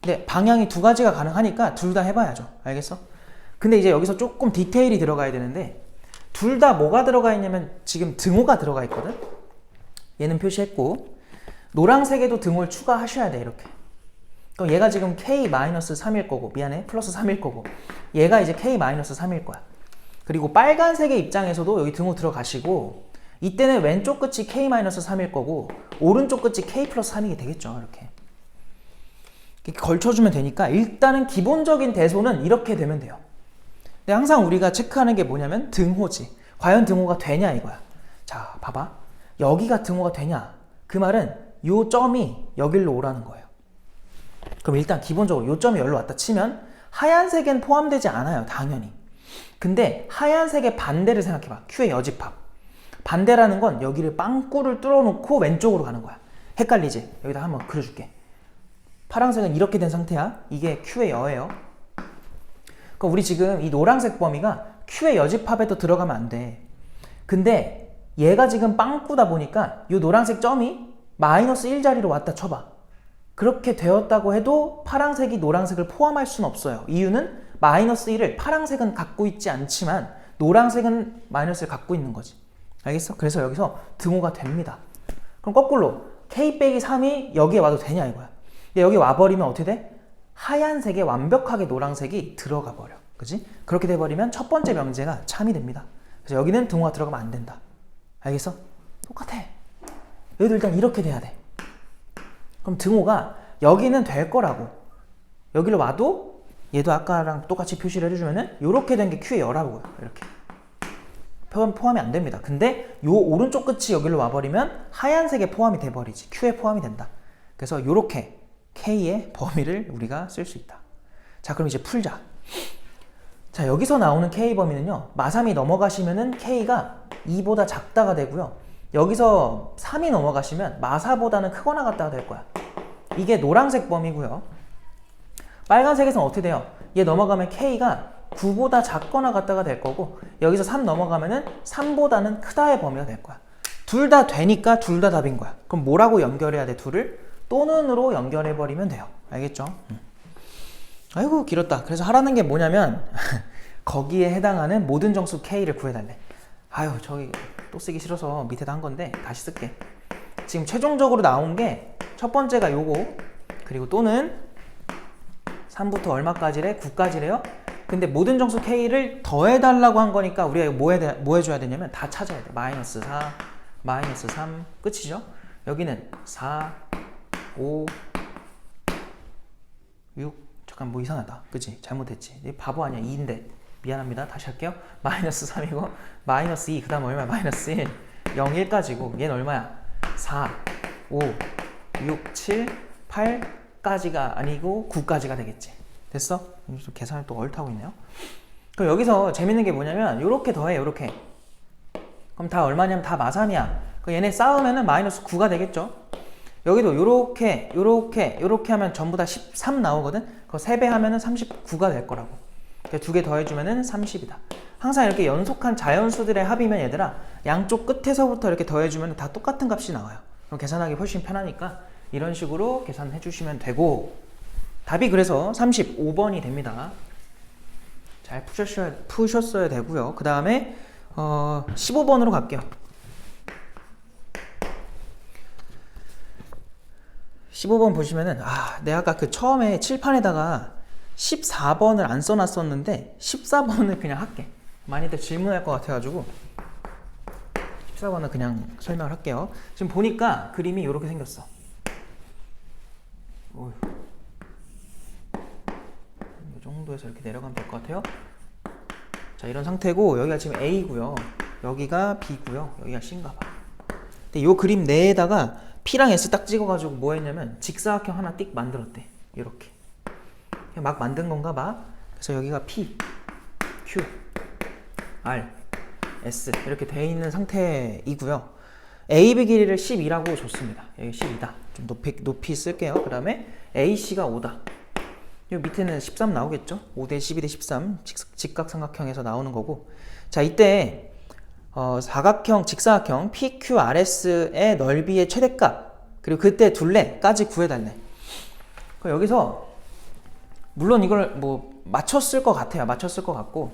근데 방향이 두 가지가 가능하니까 둘 다 해봐야죠. 알겠어? 근데 이제 여기서 조금 디테일이 들어가야 되는데, 둘 다 뭐가 들어가 있냐면 지금 등호가 들어가 있거든? 얘는 표시했고, 노란색에도 등호를 추가하셔야 돼. 이렇게. 그럼 얘가 지금 k-3일 거고, 미안해, 플러스 3일 거고, 얘가 이제 k-3일 거야. 그리고 빨간색의 입장에서도 여기 등호 들어가시고, 이때는 왼쪽 끝이 k-3일 거고 오른쪽 끝이 k 플러스 3이 되겠죠. 이렇게 걸쳐주면 되니까 일단은 기본적인 대소는 이렇게 되면 돼요. 근데 항상 우리가 체크하는 게 뭐냐면 등호지. 과연 등호가 되냐 이거야. 자, 봐봐. 여기가 등호가 되냐? 그 말은 요 점이 여기로 오라는 거예요. 그럼 일단 기본적으로 요 점이 여기로 왔다 치면 하얀색엔 포함되지 않아요. 당연히. 근데 하얀색의 반대를 생각해봐. q의 여집합. 반대라는 건 여기를 빵꾸를 뚫어놓고 왼쪽으로 가는 거야. 헷갈리지? 여기다 한번 그려줄게. 파란색은 이렇게 된 상태야. 이게 q의 여예요. 그러니까 우리 지금 이 노란색 범위가 q의 여집합에도 들어가면 안 돼. 근데 얘가 지금 빵꾸다 보니까 이 노란색 점이 마이너스 1자리로 왔다 쳐봐. 그렇게 되었다고 해도 파란색이 노란색을 포함할 수는 없어요. 이유는 마이너스 1을 파란색은 갖고 있지 않지만 노란색은 마이너스를 갖고 있는 거지. 알겠어? 그래서 여기서 등호가 됩니다. 그럼 거꾸로 k-3이 여기에 와도 되냐 이거야. 근데 여기 와버리면 어떻게 돼? 하얀색에 완벽하게 노란색이 들어가 버려. 그치? 그렇게 돼버리면 첫 번째 명제가 참이 됩니다. 그래서 여기는 등호가 들어가면 안 된다. 알겠어? 똑같아. 얘도 일단 이렇게 돼야 돼. 그럼 등호가 여기는 될 거라고. 여기로 와도 얘도 아까랑 똑같이 표시를 해주면은 이렇게 된 게 q의 여라고요. 이렇게. 포함이 안 됩니다. 근데 요 오른쪽 끝이 여기로 와버리면 하얀색에 포함이 돼버리지. q에 포함이 된다. 그래서 요렇게 k의 범위를 우리가 쓸 수 있다. 자, 그럼 이제 풀자. 자, 여기서 나오는 k 범위는요, 마3이 넘어가시면은 k가 2보다 작다가 되고요, 여기서 3이 넘어가시면 마4보다는 크거나 같다가 될 거야. 이게 노란색 범위고요. 빨간색에서는 어떻게 돼요? 얘 넘어가면 k가 9보다 작거나 같다가 될 거고, 여기서 3 넘어가면은 3보다는 크다의 범위가 될 거야. 둘 다 되니까 둘 다 답인 거야. 그럼 뭐라고 연결해야 돼? 둘을 또는으로 연결해버리면 돼요. 알겠죠? 아이고 길었다. 그래서 하라는 게 뭐냐면 거기에 해당하는 모든 정수 k를 구해달래. 아유 저기 또 쓰기 싫어서 밑에다 한 건데 다시 쓸게. 지금 최종적으로 나온 게 첫 번째가 요거, 그리고 또는 3부터 얼마까지래? 9까지래요? 근데 모든 정수 K를 더해달라고 한 거니까 우리가 뭐 해줘야 되냐면 다 찾아야 돼. 마이너스 4, 마이너스 3, 끝이죠? 여기는 4, 5, 6, 잠깐 뭐 이상하다. 그치? 잘못했지. 이 바보 아니야. 2인데. 미안합니다. 다시 할게요. 마이너스 3이고, 마이너스 2, 그 다음 얼마야? 마이너스 1, 0, 1까지고, 얘는 얼마야? 4, 5, 6, 7, 8까지가 아니고 9까지가 되겠지. 됐어? 좀 계산을 또 얼타고 있네요. 그럼 여기서 재밌는 게 뭐냐면 요렇게 더해 요렇게. 그럼 다 얼마냐면 다 마삼이야. 그럼 얘네 싸우면은 마이너스 9가 되겠죠. 여기도 요렇게 요렇게 요렇게 하면 전부 다 13 나오거든. 그거 3배 하면은 39가 될 거라고. 두 개 더해주면은 30이다. 항상 이렇게 연속한 자연수들의 합이면 얘들아 양쪽 끝에서부터 이렇게 더해주면 다 똑같은 값이 나와요. 그럼 계산하기 훨씬 편하니까 이런 식으로 계산해 주시면 되고, 답이 그래서 35번이 됩니다. 잘 푸셨어야 되고요. 그 다음에 15번으로 갈게요. 15번 보시면은 내가 아까 그 처음에 칠판에다가 14번을 안 써놨었는데 14번을 그냥 할게. 많이들 질문할 것 같아가지고 14번은 그냥 설명을 할게요. 지금 보니까 그림이 이렇게 생겼어. 이 정도에서 이렇게 내려가면 될 것 같아요. 자, 이런 상태고 여기가 지금 A고요. 여기가 B고요. 여기가 C인가 봐. 근데 이 그림 내에다가 P랑 S 딱 찍어가지고 뭐 했냐면 직사각형 하나 띡 만들었대. 이렇게. 그냥 막 만든 건가 봐. 그래서 여기가 P, Q, R, S 이렇게 돼 있는 상태이고요. AB 길이를 12라고 줬습니다. 여기 12다. 좀 높이 쓸게요. 그 다음에 AC가 5다. 여기 밑에는 13 나오겠죠? 5대 12대 13 직각삼각형에서 나오는 거고. 자, 이때 사각형, 직사각형 PQRS의 넓이의 최대값 그리고 그때 둘레까지 구해달래. 여기서 물론 이걸 뭐 맞췄을 것 같아요. 맞췄을 것 같고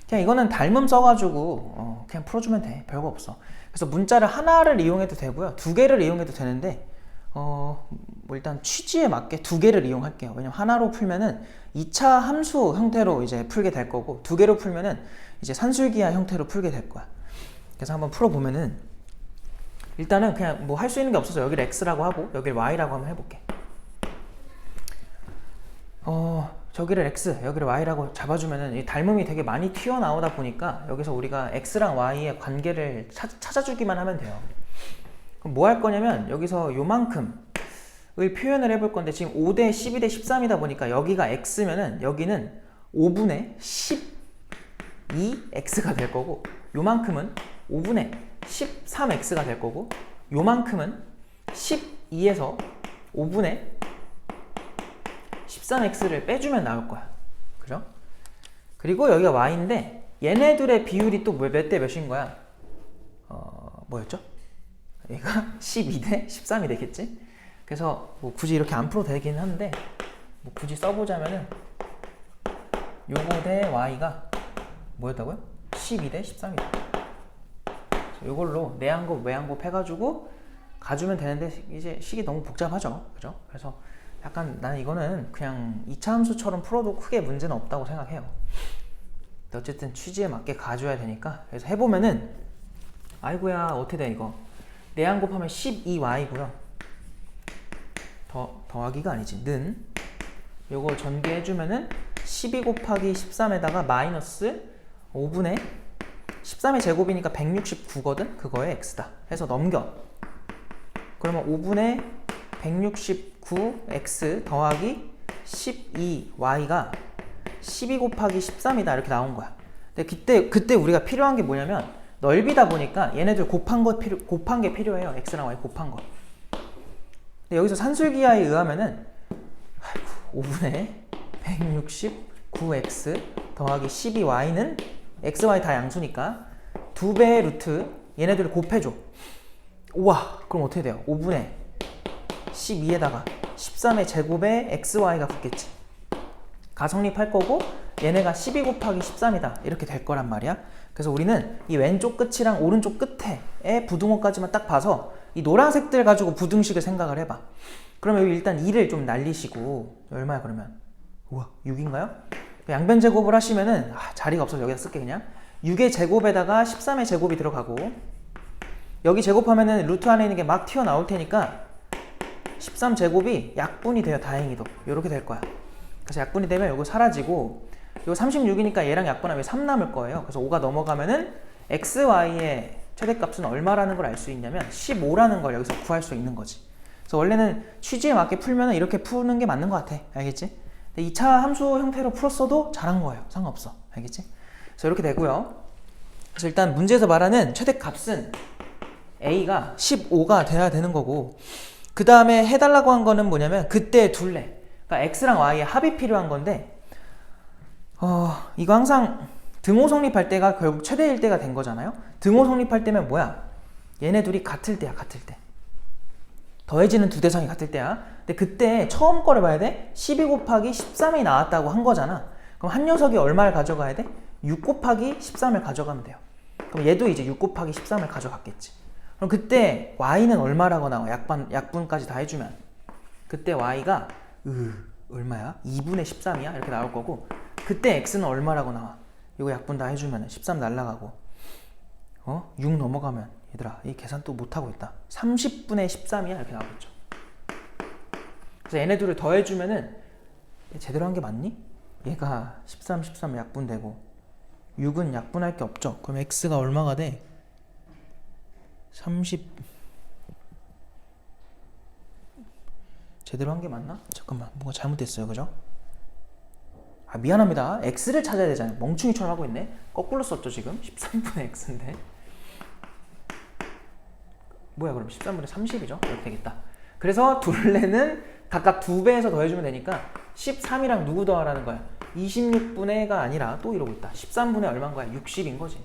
그냥 이거는 닮음 써가지고 그냥 풀어주면 돼. 별거 없어. 그래서 문자를 하나를 이용해도 되고요. 두 개를 이용해도 되는데 뭐 일단 취지에 맞게 두 개를 이용할게요. 왜냐면 하나로 풀면은 2차 함수 형태로 이제 풀게 될 거고 두 개로 풀면은 이제 산술기하 형태로 풀게 될 거야. 그래서 한번 풀어보면은 일단은 그냥 뭐 할 수 있는 게 없어서 여기를 X라고 하고 여기를 Y라고 한번 해볼게. 저기를 X, 여기를 Y라고 잡아주면은 이 닮음이 되게 많이 튀어나오다 보니까 여기서 우리가 X랑 Y의 관계를 찾아주기만 하면 돼요. 그럼 뭐 할 거냐면 여기서 요만큼을 표현을 해볼 건데 지금 5대 12대 13이다 보니까 여기가 X면은 여기는 5분의 12X가 될 거고 요만큼은 5분의 13X가 될 거고 요만큼은 12에서 5분의 13x를 빼주면 나올 거야. 그죠? 그리고 여기가 y인데 얘네들의 비율이 또 몇 대 몇인 거야? 뭐였죠? 얘가 12대 13이 되겠지? 그래서 뭐 굳이 이렇게 안 풀어도 되긴 한데 뭐 굳이 써보자면은 요거 대 y가 뭐였다고요? 12대 13이다. 요걸로 내항곱 외항곱 해가지고 가주면 되는데 이제 식이 너무 복잡하죠. 그죠? 그래서 약간 나는 이거는 그냥 2차 함수처럼 풀어도 크게 문제는 없다고 생각해요. 근데 어쨌든 취지에 맞게 가줘야 되니까. 그래서 해보면은 아이고야 어떻게 돼 이거. 내항 곱하면 12y고요. 더하기가 아니지. 는 요거 전개해주면은 12 곱하기 13에다가 마이너스 5분의 13의 제곱이니까 169거든? 그거에 x다. 해서 넘겨. 그러면 5분의 169x 더하기 12y가 12 곱하기 13이다 이렇게 나온 거야. 근데 그때 우리가 필요한 게 뭐냐면 넓이다 보니까 얘네들 곱한 게 필요해요. x랑 y 곱한 거. 근데 여기서 산술기하에 의하면은 5분의 169x 더하기 12y는 x, y 다 양수니까 2배의 루트 얘네들을 곱해줘. 우와, 그럼 어떻게 돼요? 5분의 12에다가 13의 제곱에 xy가 붙겠지. 가성립할 거고 얘네가 12 곱하기 13이다 이렇게 될 거란 말이야. 그래서 우리는 이 왼쪽 끝이랑 오른쪽 끝에 부등호까지만 딱 봐서 이 노란색들 가지고 부등식을 생각을 해봐. 그러면 여기 일단 2를 좀 날리시고 얼마야 그러면? 우와 6인가요? 양변 제곱을 하시면은 자리가 없어서 여기다 쓸게 그냥 6의 제곱에다가 13의 제곱이 들어가고 여기 제곱하면은 루트 안에 있는 게 막 튀어나올 테니까 13제곱이 약분이 돼요. 다행히도 이렇게 될 거야. 그래서 약분이 되면 이거 사라지고 이거 36이니까 얘랑 약분하면 3 남을 거예요. 그래서 5가 넘어가면은 x, y의 최대값은 얼마라는 걸 알 수 있냐면 15라는 걸 여기서 구할 수 있는 거지. 그래서 원래는 취지에 맞게 풀면 이렇게 푸는 게 맞는 것 같아. 알겠지? 근데 2차 함수 형태로 풀었어도 잘한 거예요. 상관없어. 알겠지? 그래서 이렇게 되고요. 그래서 일단 문제에서 말하는 최대값은 a가 15가 돼야 되는 거고 그 다음에 해달라고 한 거는 뭐냐면 그때 둘레 그러니까 x랑 y의 합이 필요한 건데 이거 항상 등호 성립할 때가 결국 최대일 때가 된 거잖아요. 등호 성립할 때면 뭐야? 얘네 둘이 같을 때야. 같을 때 더해지는 두 대상이 같을 때야. 근데 그때 처음 거를 봐야 돼. 12 곱하기 13이 나왔다고 한 거잖아. 그럼 한 녀석이 얼마를 가져가야 돼? 6 곱하기 13을 가져가면 돼요. 그럼 얘도 이제 6 곱하기 13을 가져갔겠지. 그럼 그때 y는 얼마라고 나와? 약분까지 다 해주면 그때 y가 얼마야? 2분의 13이야? 이렇게 나올 거고 그때 x는 얼마라고 나와? 이거 약분 다 해주면 13 날라가고 6 넘어가면 얘들아 이 계산 또 못하고 있다. 30분의 13이야? 이렇게 나오겠죠. 그래서 얘네 둘을 더해주면은 제대로 한 게 맞니? 얘가 13, 13 약분되고 6은 약분할 게 없죠. 그럼 x가 얼마가 돼? 30 제대로 한 게 맞나? 잠깐만 뭔가 잘못됐어요. 그죠? 미안합니다. x를 찾아야 되잖아요. 멍충이처럼 하고 있네. 거꾸로 썼죠 지금. 13분의 x인데 뭐야 그럼 13분의 30이죠? 이렇게 되겠다. 그래서 둘레는 각각 2배에서 더해주면 되니까 13이랑 누구 더하라는 거야? 26분의가 아니라 또 이러고 있다. 13분의 얼마인 거야? 60인 거지.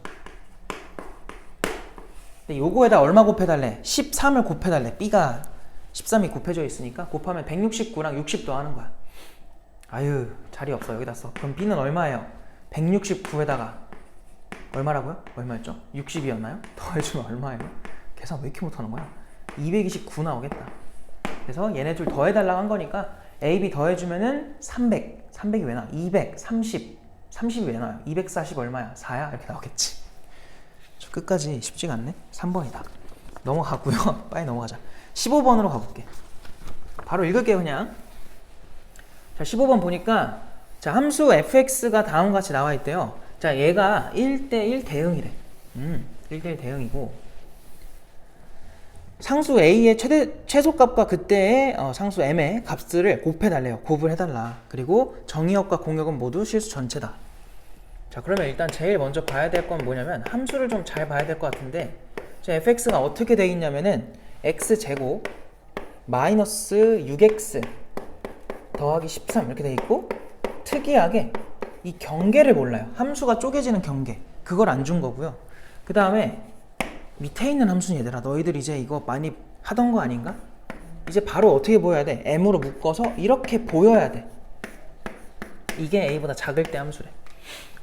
근데 요거에다 얼마 곱해달래? 13을 곱해달래. b가 13이 곱해져 있으니까 곱하면 169랑 60 더하는 거야. 아유 자리 없어. 여기다 써. 그럼 b는 얼마예요? 169에다가 얼마라고요? 얼마였죠? 60이었나요? 더해주면 얼마예요? 계산 왜 이렇게 못하는 거야? 229 나오겠다. 그래서 얘네 둘 더해달라고 한 거니까 a, b 더해주면은 300 300이 왜 나와? 200, 30 30이 왜 나와요? 240 얼마야? 4야? 이렇게 나오겠지. 저 끝까지 쉽지가 않네. 3번이다. 넘어가고요. 빨리 넘어가자. 15번으로 가볼게. 바로 읽을게요 그냥. 자 15번 보니까 자 함수 fx가 다음과 같이 나와 있대요. 자 얘가 1대1 대응이래. 1대1 대응이고 상수 a의 최소값과 그때의 상수 m의 값을 곱해달래요. 곱을 해달라. 그리고 정의역과 공역은 모두 실수 전체다. 자 그러면 일단 제일 먼저 봐야 될 건 뭐냐면 함수를 좀 잘 봐야 될 것 같은데 자 fx가 어떻게 돼 있냐면은 x제곱 마이너스 6x 더하기 13 이렇게 돼 있고 특이하게 이 경계를 몰라요. 함수가 쪼개지는 경계 그걸 안 준 거고요. 그 다음에 밑에 있는 함수는 얘들아 너희들 이제 이거 많이 하던 거 아닌가? 이제 바로 어떻게 보여야 돼? m으로 묶어서 이렇게 보여야 돼. 이게 a보다 작을 때 함수래.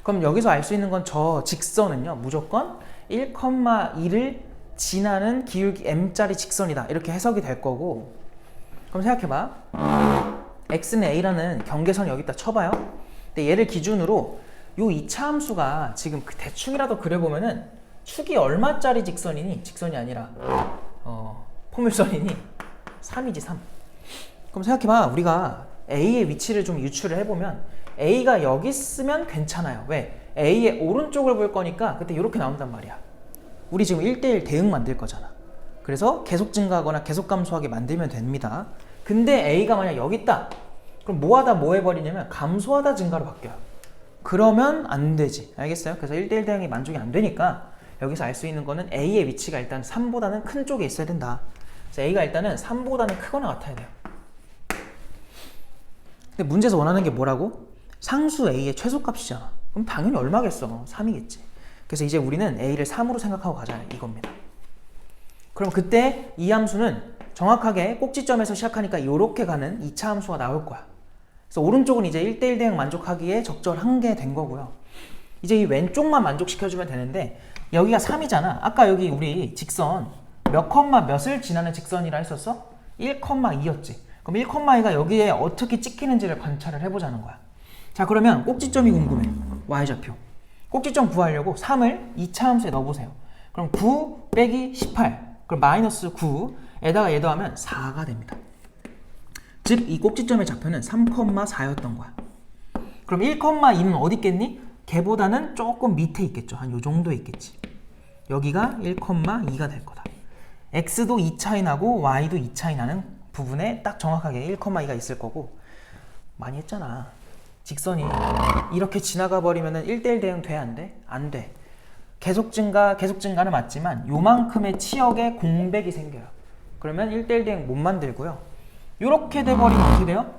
그럼 여기서 알 수 있는 건 저 직선은요 무조건 1,2를 지나는 기울기 m짜리 직선이다 이렇게 해석이 될 거고 그럼 생각해봐. x는 a라는 경계선이 여기다 쳐봐요. 근데 얘를 기준으로 요 2차 함수가 지금 대충이라도 그려보면은 축이 얼마짜리 직선이니? 직선이 아니라 포물선이니? 3이지 3. 그럼 생각해봐. 우리가 A의 위치를 좀 유추를 해보면 A가 여기 있으면 괜찮아요. 왜? A의 오른쪽을 볼 거니까 그때 이렇게 나온단 말이야. 우리 지금 1대1 대응 만들 거잖아. 그래서 계속 증가하거나 계속 감소하게 만들면 됩니다. 근데 A가 만약 여기 있다. 그럼 뭐하다 뭐 해버리냐면 감소하다 증가로 바뀌어요. 그러면 안 되지. 알겠어요? 그래서 1대1 대응이 만족이 안 되니까 여기서 알 수 있는 거는 A의 위치가 일단 3보다는 큰 쪽에 있어야 된다. 그래서 A가 일단은 3보다는 크거나 같아야 돼요. 근데 문제에서 원하는 게 뭐라고? 상수 A의 최소값이잖아. 그럼 당연히 얼마겠어? 3이겠지. 그래서 이제 우리는 A를 3으로 생각하고 가자 이겁니다. 그럼 그때 이 함수는 정확하게 꼭지점에서 시작하니까 이렇게 가는 2차 함수가 나올 거야. 그래서 오른쪽은 이제 1대1 대응 만족하기에 적절한 게 된 거고요. 이제 이 왼쪽만 만족시켜주면 되는데 여기가 3이잖아. 아까 여기 우리 직선 몇 컴마 몇을 지나는 직선이라 했었어? 1,2였지. 그럼 1,2가 여기에 어떻게 찍히는지를 관찰을 해보자는 거야. 자, 그러면 꼭지점이 궁금해. y좌표. 꼭지점 구하려고 3을 2차 함수에 넣어보세요. 그럼 9 빼기 18. 그럼 마이너스 9에다가 얘 더하면 4가 됩니다. 즉, 이 꼭지점의 좌표는 3,4였던 거야. 그럼 1,2는 어디 있겠니? 걔보다는 조금 밑에 있겠죠. 한 요 정도에 있겠지. 여기가 1,2가 될 거다. x도 2차이 나고 y도 2차이 나는 부분에 딱 정확하게 1,2가 있을 거고, 많이 했잖아. 직선이 이렇게 지나가 버리면 1대1 대응 돼? 안 돼? 안 돼. 계속 증가는 맞지만 요만큼의 치역에 공백이 생겨요. 그러면 1대1 대응 못 만들고요. 이렇게 돼버리면 어떻게 돼요?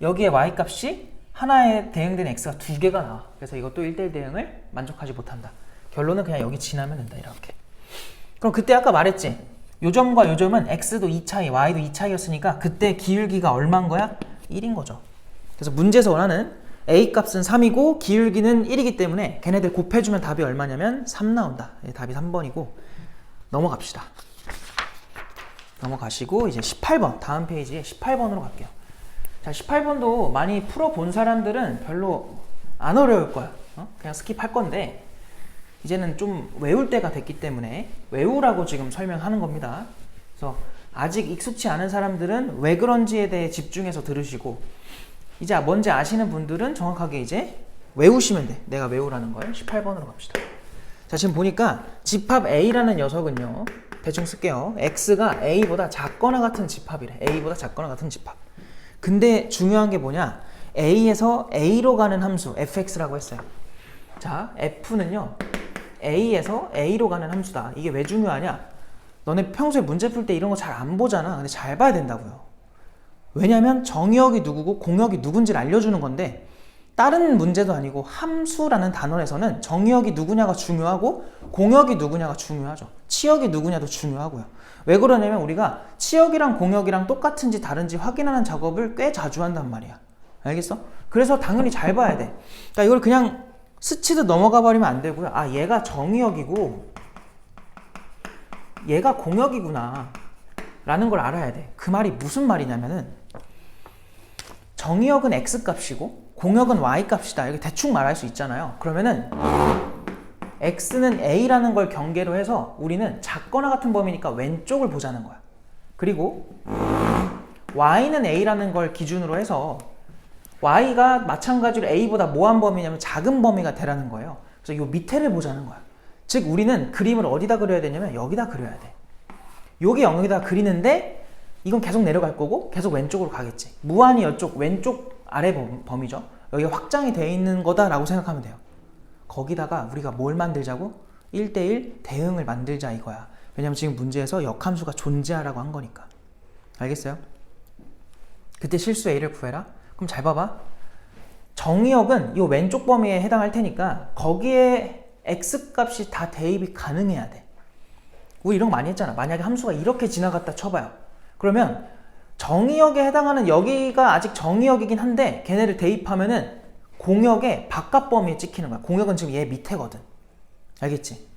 여기에 y값이 하나에 대응된 x가 두 개가 나와. 그래서 이것도 1대1 대응을 만족하지 못한다. 결론은 그냥 여기 지나면 된다. 이렇게. 그럼 그때 아까 말했지? 요 점과 요 점은 x도 2차이, y도 2차이였으니까 그때 기울기가 얼마인 거야? 1인 거죠. 그래서 문제에서 원하는 a 값은 3이고 기울기는 1이기 때문에 걔네들 곱해주면 답이 얼마냐면 3 나온다. 답이 3번이고 넘어갑시다. 넘어가시고 이제 18번, 다음 페이지에 18번으로 갈게요. 자, 18번도 많이 풀어본 사람들은 별로 안 어려울 거야. 그냥 스킵할 건데 이제는 좀 외울 때가 됐기 때문에 외우라고 지금 설명하는 겁니다. 그래서 아직 익숙치 않은 사람들은 왜 그런지에 대해 집중해서 들으시고, 이제 뭔지 아시는 분들은 정확하게 이제 외우시면 돼. 내가 외우라는 걸. 18번으로 갑시다. 자, 지금 보니까 집합 A라는 녀석은요, 대충 쓸게요. X가 A보다 작거나 같은 집합이래. A보다 작거나 같은 집합. 근데 중요한 게 뭐냐? A에서 A로 가는 함수 fx라고 했어요. 자, f는요 A에서 A로 가는 함수다. 이게 왜 중요하냐? 너네 평소에 문제 풀 때 이런 거 잘 안 보잖아. 근데 잘 봐야 된다고요. 왜냐면 정의역이 누구고 공역이 누군지를 알려주는 건데, 다른 문제도 아니고 함수라는 단원에서는 정의역이 누구냐가 중요하고 공역이 누구냐가 중요하죠. 치역이 누구냐도 중요하고요. 왜 그러냐면 우리가 치역이랑 공역이랑 똑같은지 다른지 확인하는 작업을 꽤 자주 한단 말이야. 알겠어? 그래서 당연히 잘 봐야 돼. 그러니까 이걸 그냥 스치듯 넘어가 버리면 안 되고요. 아, 얘가 정의역이고 얘가 공역이구나 라는 걸 알아야 돼. 그 말이 무슨 말이냐면은 정의역은 x값이고 공역은 y값이다. 이렇게 대충 말할 수 있잖아요. 그러면은 x는 a라는 걸 경계로 해서 우리는 작거나 같은 범위니까 왼쪽을 보자는 거야. 그리고 y는 a라는 걸 기준으로 해서 y가 마찬가지로 a보다 뭐한 범위냐면 작은 범위가 되라는 거예요. 그래서 이 밑에를 보자는 거야. 즉 우리는 그림을 어디다 그려야 되냐면 여기다 그려야 돼. 여기 여기다 그리는데 이건 계속 내려갈 거고 계속 왼쪽으로 가겠지. 무한히 이쪽 왼쪽 아래 범위죠. 여기가 확장이 되어 있는 거다라고 생각하면 돼요. 거기다가 우리가 뭘 만들자고? 1대1 대응을 만들자 이거야. 왜냐면 지금 문제에서 역함수가 존재하라고 한 거니까. 알겠어요? 그때 실수 A를 구해라. 그럼 잘 봐봐. 정의역은 이 왼쪽 범위에 해당할 테니까 거기에 X값이 다 대입이 가능해야 돼. 우리 이런 거 많이 했잖아. 만약에 함수가 이렇게 지나갔다 쳐봐요. 그러면 정의역에 해당하는 여기가 아직 정의역이긴 한데 걔네를 대입하면은 공역의 바깥 범위에 찍히는 거야. 공역은 지금 얘 밑에거든. 알겠지?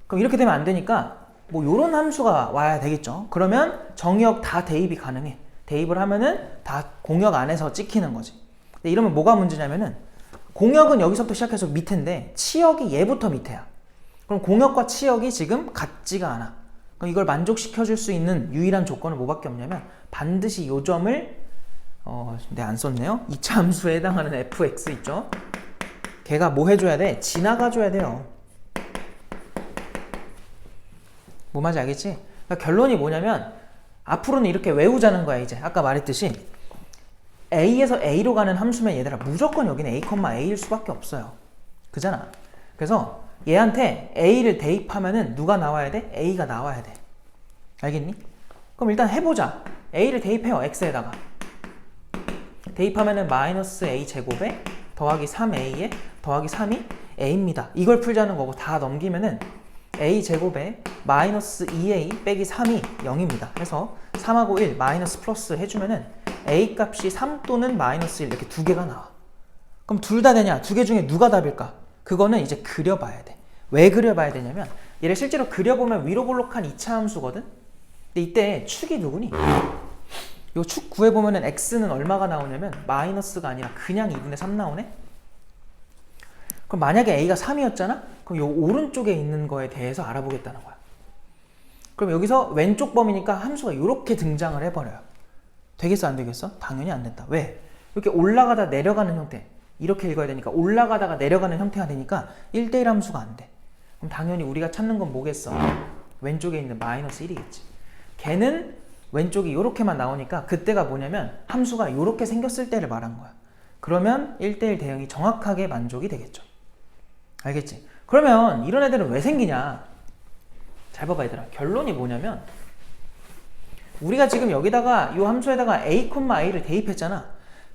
그럼 이렇게 되면 안 되니까 뭐 요런 함수가 와야 되겠죠. 그러면 정의역 다 대입이 가능해. 대입을 하면은 다 공역 안에서 찍히는 거지. 근데 이러면 뭐가 문제냐면은 공역은 여기서부터 시작해서 밑인데 치역이 얘부터 밑에야. 그럼 공역과 치역이 지금 같지가 않아. 그럼 이걸 만족시켜 줄 수 있는 유일한 조건은 뭐밖에 없냐면 반드시 요 점을 내가 안 썼네요. 2차 함수에 해당하는 fx 있죠? 걔가 뭐 해줘야 돼? 지나가 줘야 돼요. 뭐 말인지 알겠지? 그러니까 결론이 뭐냐면 앞으로는 이렇게 외우자는 거야. 이제 아까 말했듯이 A에서 A로 가는 함수면 얘들아 무조건 여기는 A, A일 수밖에 없어요. 그잖아. 그래서 얘한테 A를 대입하면은 누가 나와야 돼? A가 나와야 돼. 알겠니? 그럼 일단 해보자. A를 대입해요. X에다가. 대입하면은 마이너스 A 제곱에 더하기 3A에 더하기 3이 A입니다. 이걸 풀자는 거고 다 넘기면은 A 제곱에 마이너스 2A 빼기 3이 0입니다. 해서 3하고 1 마이너스 플러스 해주면은 A 값이 3 또는 마이너스 1 이렇게 두 개가 나와. 그럼 둘 다 되냐? 두 개 중에 누가 답일까? 그거는 이제 그려봐야 돼. 왜 그려봐야 되냐면 얘를 실제로 그려보면 위로 볼록한 2차 함수거든? 근데 이때 축이 누구니? 요 축 구해보면은 x는 얼마가 나오냐면 마이너스가 아니라 그냥 2분의 3 나오네? 그럼 만약에 a가 3이었잖아? 그럼 요 오른쪽에 있는 거에 대해서 알아보겠다는 거야. 그럼 여기서 왼쪽 범위니까 함수가 이렇게 등장을 해버려요. 되겠어 안 되겠어? 당연히 안 된다. 왜? 이렇게 올라가다 내려가는 형태. 이렇게 읽어야 되니까 올라가다가 내려가는 형태가 되니까 1대1 함수가 안 돼. 그럼 당연히 우리가 찾는 건 뭐겠어? 왼쪽에 있는 마이너스 1이겠지. 걔는 왼쪽이 이렇게만 나오니까 그때가 뭐냐면 함수가 이렇게 생겼을 때를 말한 거야. 그러면 1대1 대응이 정확하게 만족이 되겠죠. 알겠지? 그러면 이런 애들은 왜 생기냐? 잘 봐봐 얘들아. 결론이 뭐냐면 우리가 지금 여기다가 이 함수에다가 a, i를 대입했잖아.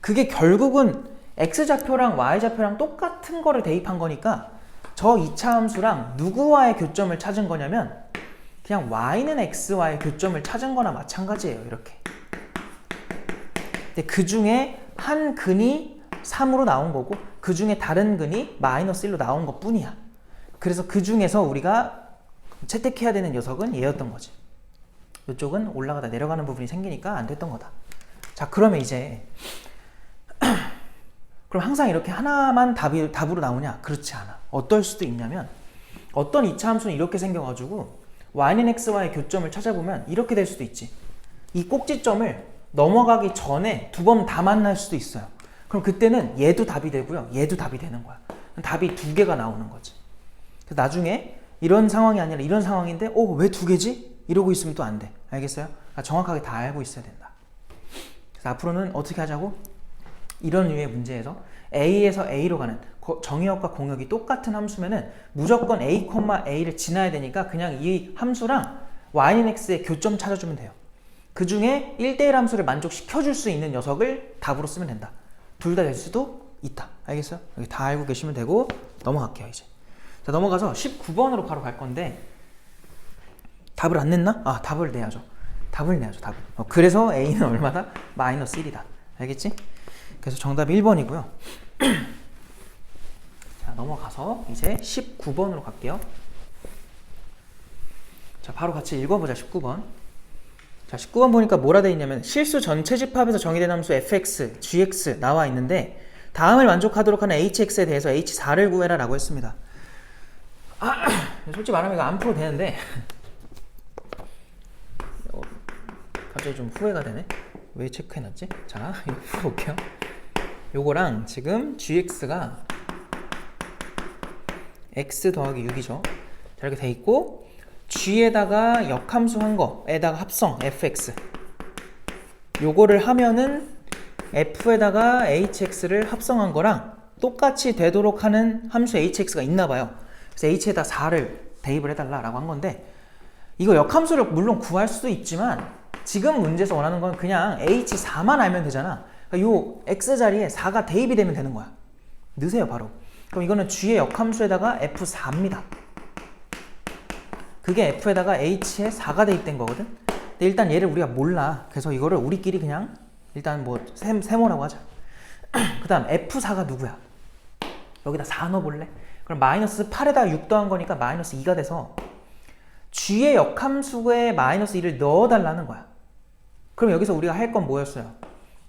그게 결국은 x좌표랑 y좌표랑 똑같은 거를 대입한 거니까 저 2차 함수랑 누구와의 교점을 찾은 거냐면 그냥 y는 x와의 교점을 찾은 거나 마찬가지예요. 이렇게. 근데 그 중에 한 근이 3으로 나온 거고 그 중에 다른 근이 마이너스 1로 나온 것 뿐이야. 그래서 그 중에서 우리가 채택해야 되는 녀석은 얘였던 거지. 이쪽은 올라가다 내려가는 부분이 생기니까 안 됐던 거다. 자, 그러면 이제 그럼 항상 이렇게 하나만 답으로 나오냐? 그렇지 않아. 어떨 수도 있냐면 어떤 2차 함수는 이렇게 생겨가지고 y는 x와의 교점을 찾아보면 이렇게 될 수도 있지. 이 꼭지점을 넘어가기 전에 두 번 다 만날 수도 있어요. 그럼 그때는 얘도 답이 되고요. 얘도 답이 되는 거야. 답이 두 개가 나오는 거지. 그래서 나중에 이런 상황이 아니라 이런 상황인데 왜 두 개지? 이러고 있으면 또 안 돼. 알겠어요? 정확하게 다 알고 있어야 된다. 그래서 앞으로는 어떻게 하자고? 이런 류의 문제에서 A에서 A로 가는 정의역과 공역이 똑같은 함수면은 무조건 A, A를 지나야 되니까 그냥 이 함수랑 y는 x의 교점 찾아주면 돼요. 그 중에 1대1 함수를 만족시켜줄 수 있는 녀석을 답으로 쓰면 된다. 둘 다 될 수도 있다. 알겠어요? 여기 다 알고 계시면 되고 넘어갈게요 이제. 자, 넘어가서 19번으로 바로 갈 건데 답을 안 냈나? 답을 내야죠. 답을 내야죠. 답을. 그래서 A는 얼마다? 마이너스 1이다. 알겠지? 그래서 정답이 1번이고요. 자, 넘어가서 이제 19번으로 갈게요. 자, 바로 같이 읽어보자. 19번. 자, 19번 보니까 뭐라 돼 있냐면 실수 전체 집합에서 정의된 함수 fx, gx 나와 있는데 다음을 만족하도록 하는 hx에 대해서 h4를 구해라 라고 했습니다. 솔직히 말하면 이거 안 풀어도 되는데 갑자기 좀 후회가 되네. 왜 체크해놨지? 자, 이거 풀어볼게요. 요거랑 지금 gx가 x 더하기 6이죠. 자, 이렇게 돼 있고 g에다가 역함수 한 거에다가 합성 fx 요거를 하면은 f에다가 hx를 합성한 거랑 똑같이 되도록 하는 함수 hx가 있나봐요. 그래서 h에다 4를 대입을 해달라 라고 한 건데 이거 역함수를 물론 구할 수도 있지만 지금 문제에서 원하는 건 그냥 h4만 알면 되잖아. 그러니까 요 x자리에 4가 대입이 되면 되는 거야. 넣으세요 바로. 그럼 이거는 g의 역함수에다가 f4입니다. 그게 f에다가 h에 4가 대입된 거거든. 근데 일단 얘를 우리가 몰라. 그래서 이거를 우리끼리 그냥 일단 뭐 세모라고 하자. 그 다음 f4가 누구야? 여기다 4 넣어볼래? 그럼 마이너스 8에다가 6 더한 거니까 마이너스 2가 돼서 g의 역함수에 마이너스 2를 넣어달라는 거야. 그럼 여기서 우리가 할 건 뭐였어요?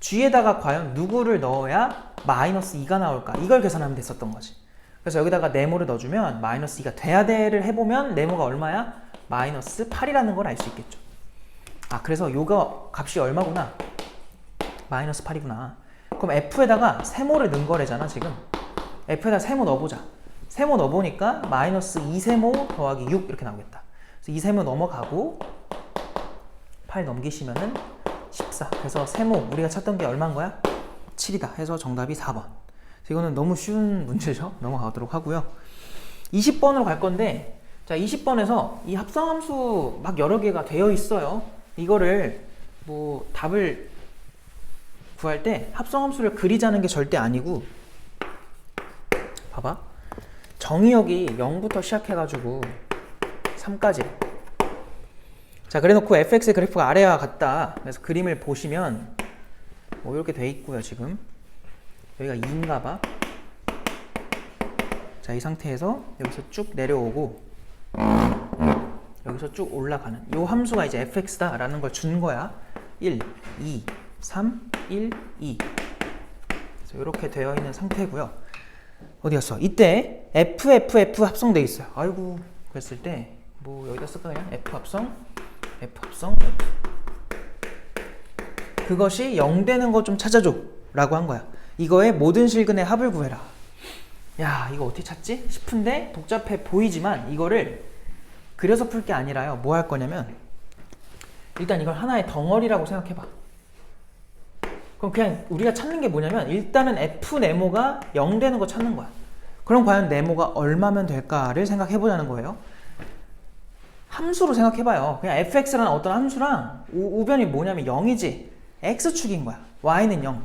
g에다가 과연 누구를 넣어야 마이너스 2가 나올까? 이걸 계산하면 됐었던 거지. 그래서 여기다가 네모를 넣어주면 마이너스 2가 돼야 돼를 해보면 네모가 얼마야? 마이너스 8이라는 걸 알 수 있겠죠. 그래서 요거 값이 얼마구나? 마이너스 8이구나. 그럼 f에다가 세모를 넣은 거래잖아 지금. f에다 세모 넣어보자. 세모 넣어보니까 마이너스 2세모 더하기 6 이렇게 나오겠다. 그래서 2세모 넘어가고 8 넘기시면은 14. 그래서 세모 우리가 찾던 게 얼마인 거야? 7이다. 해서 정답이 4번. 이거는 너무 쉬운 문제죠. 넘어가도록 하고요. 20번으로 갈 건데 자 20번에서 이 합성함수 막 여러 개가 되어 있어요. 이거를 뭐 답을 구할 때 합성함수를 그리자는 게 절대 아니고 봐봐. 정의역이 0부터 시작해가지고 3까지. 자, 그래놓고 fx의 그래프가 아래와 같다. 그래서 그림을 보시면 뭐 이렇게 돼 있고요. 지금 여기가 2인가 봐. 자, 이 상태에서 여기서 쭉 내려오고 여기서 쭉 올라가는 요 함수가 이제 fx다 라는 걸 준 거야. 1, 2, 3, 1, 2. 그래서 이렇게 되어 있는 상태고요. 어디 갔어? 이때 F 합성돼 있어요. 아이고, 그랬을 때 뭐 여기다 쓸까 그냥 F 합성, F. 그것이 0 되는 거 좀 찾아줘 라고 한 거야. 이거의 모든 실근의 합을 구해라. 야, 이거 어떻게 찾지? 싶은데 복잡해 보이지만 이거를 그려서 풀 게 아니라요. 뭐 할 거냐면 일단 이걸 하나의 덩어리라고 생각해봐. 그럼 그냥 우리가 찾는 게 뭐냐면 일단은 F 네모가 0 되는 거 찾는 거야. 그럼 과연 네모가 얼마면 될까를 생각해보자는 거예요. 함수로 생각해봐요. 그냥 fx라는 어떤 함수랑 우변이 뭐냐면 0이지. x축인 거야. y는 0.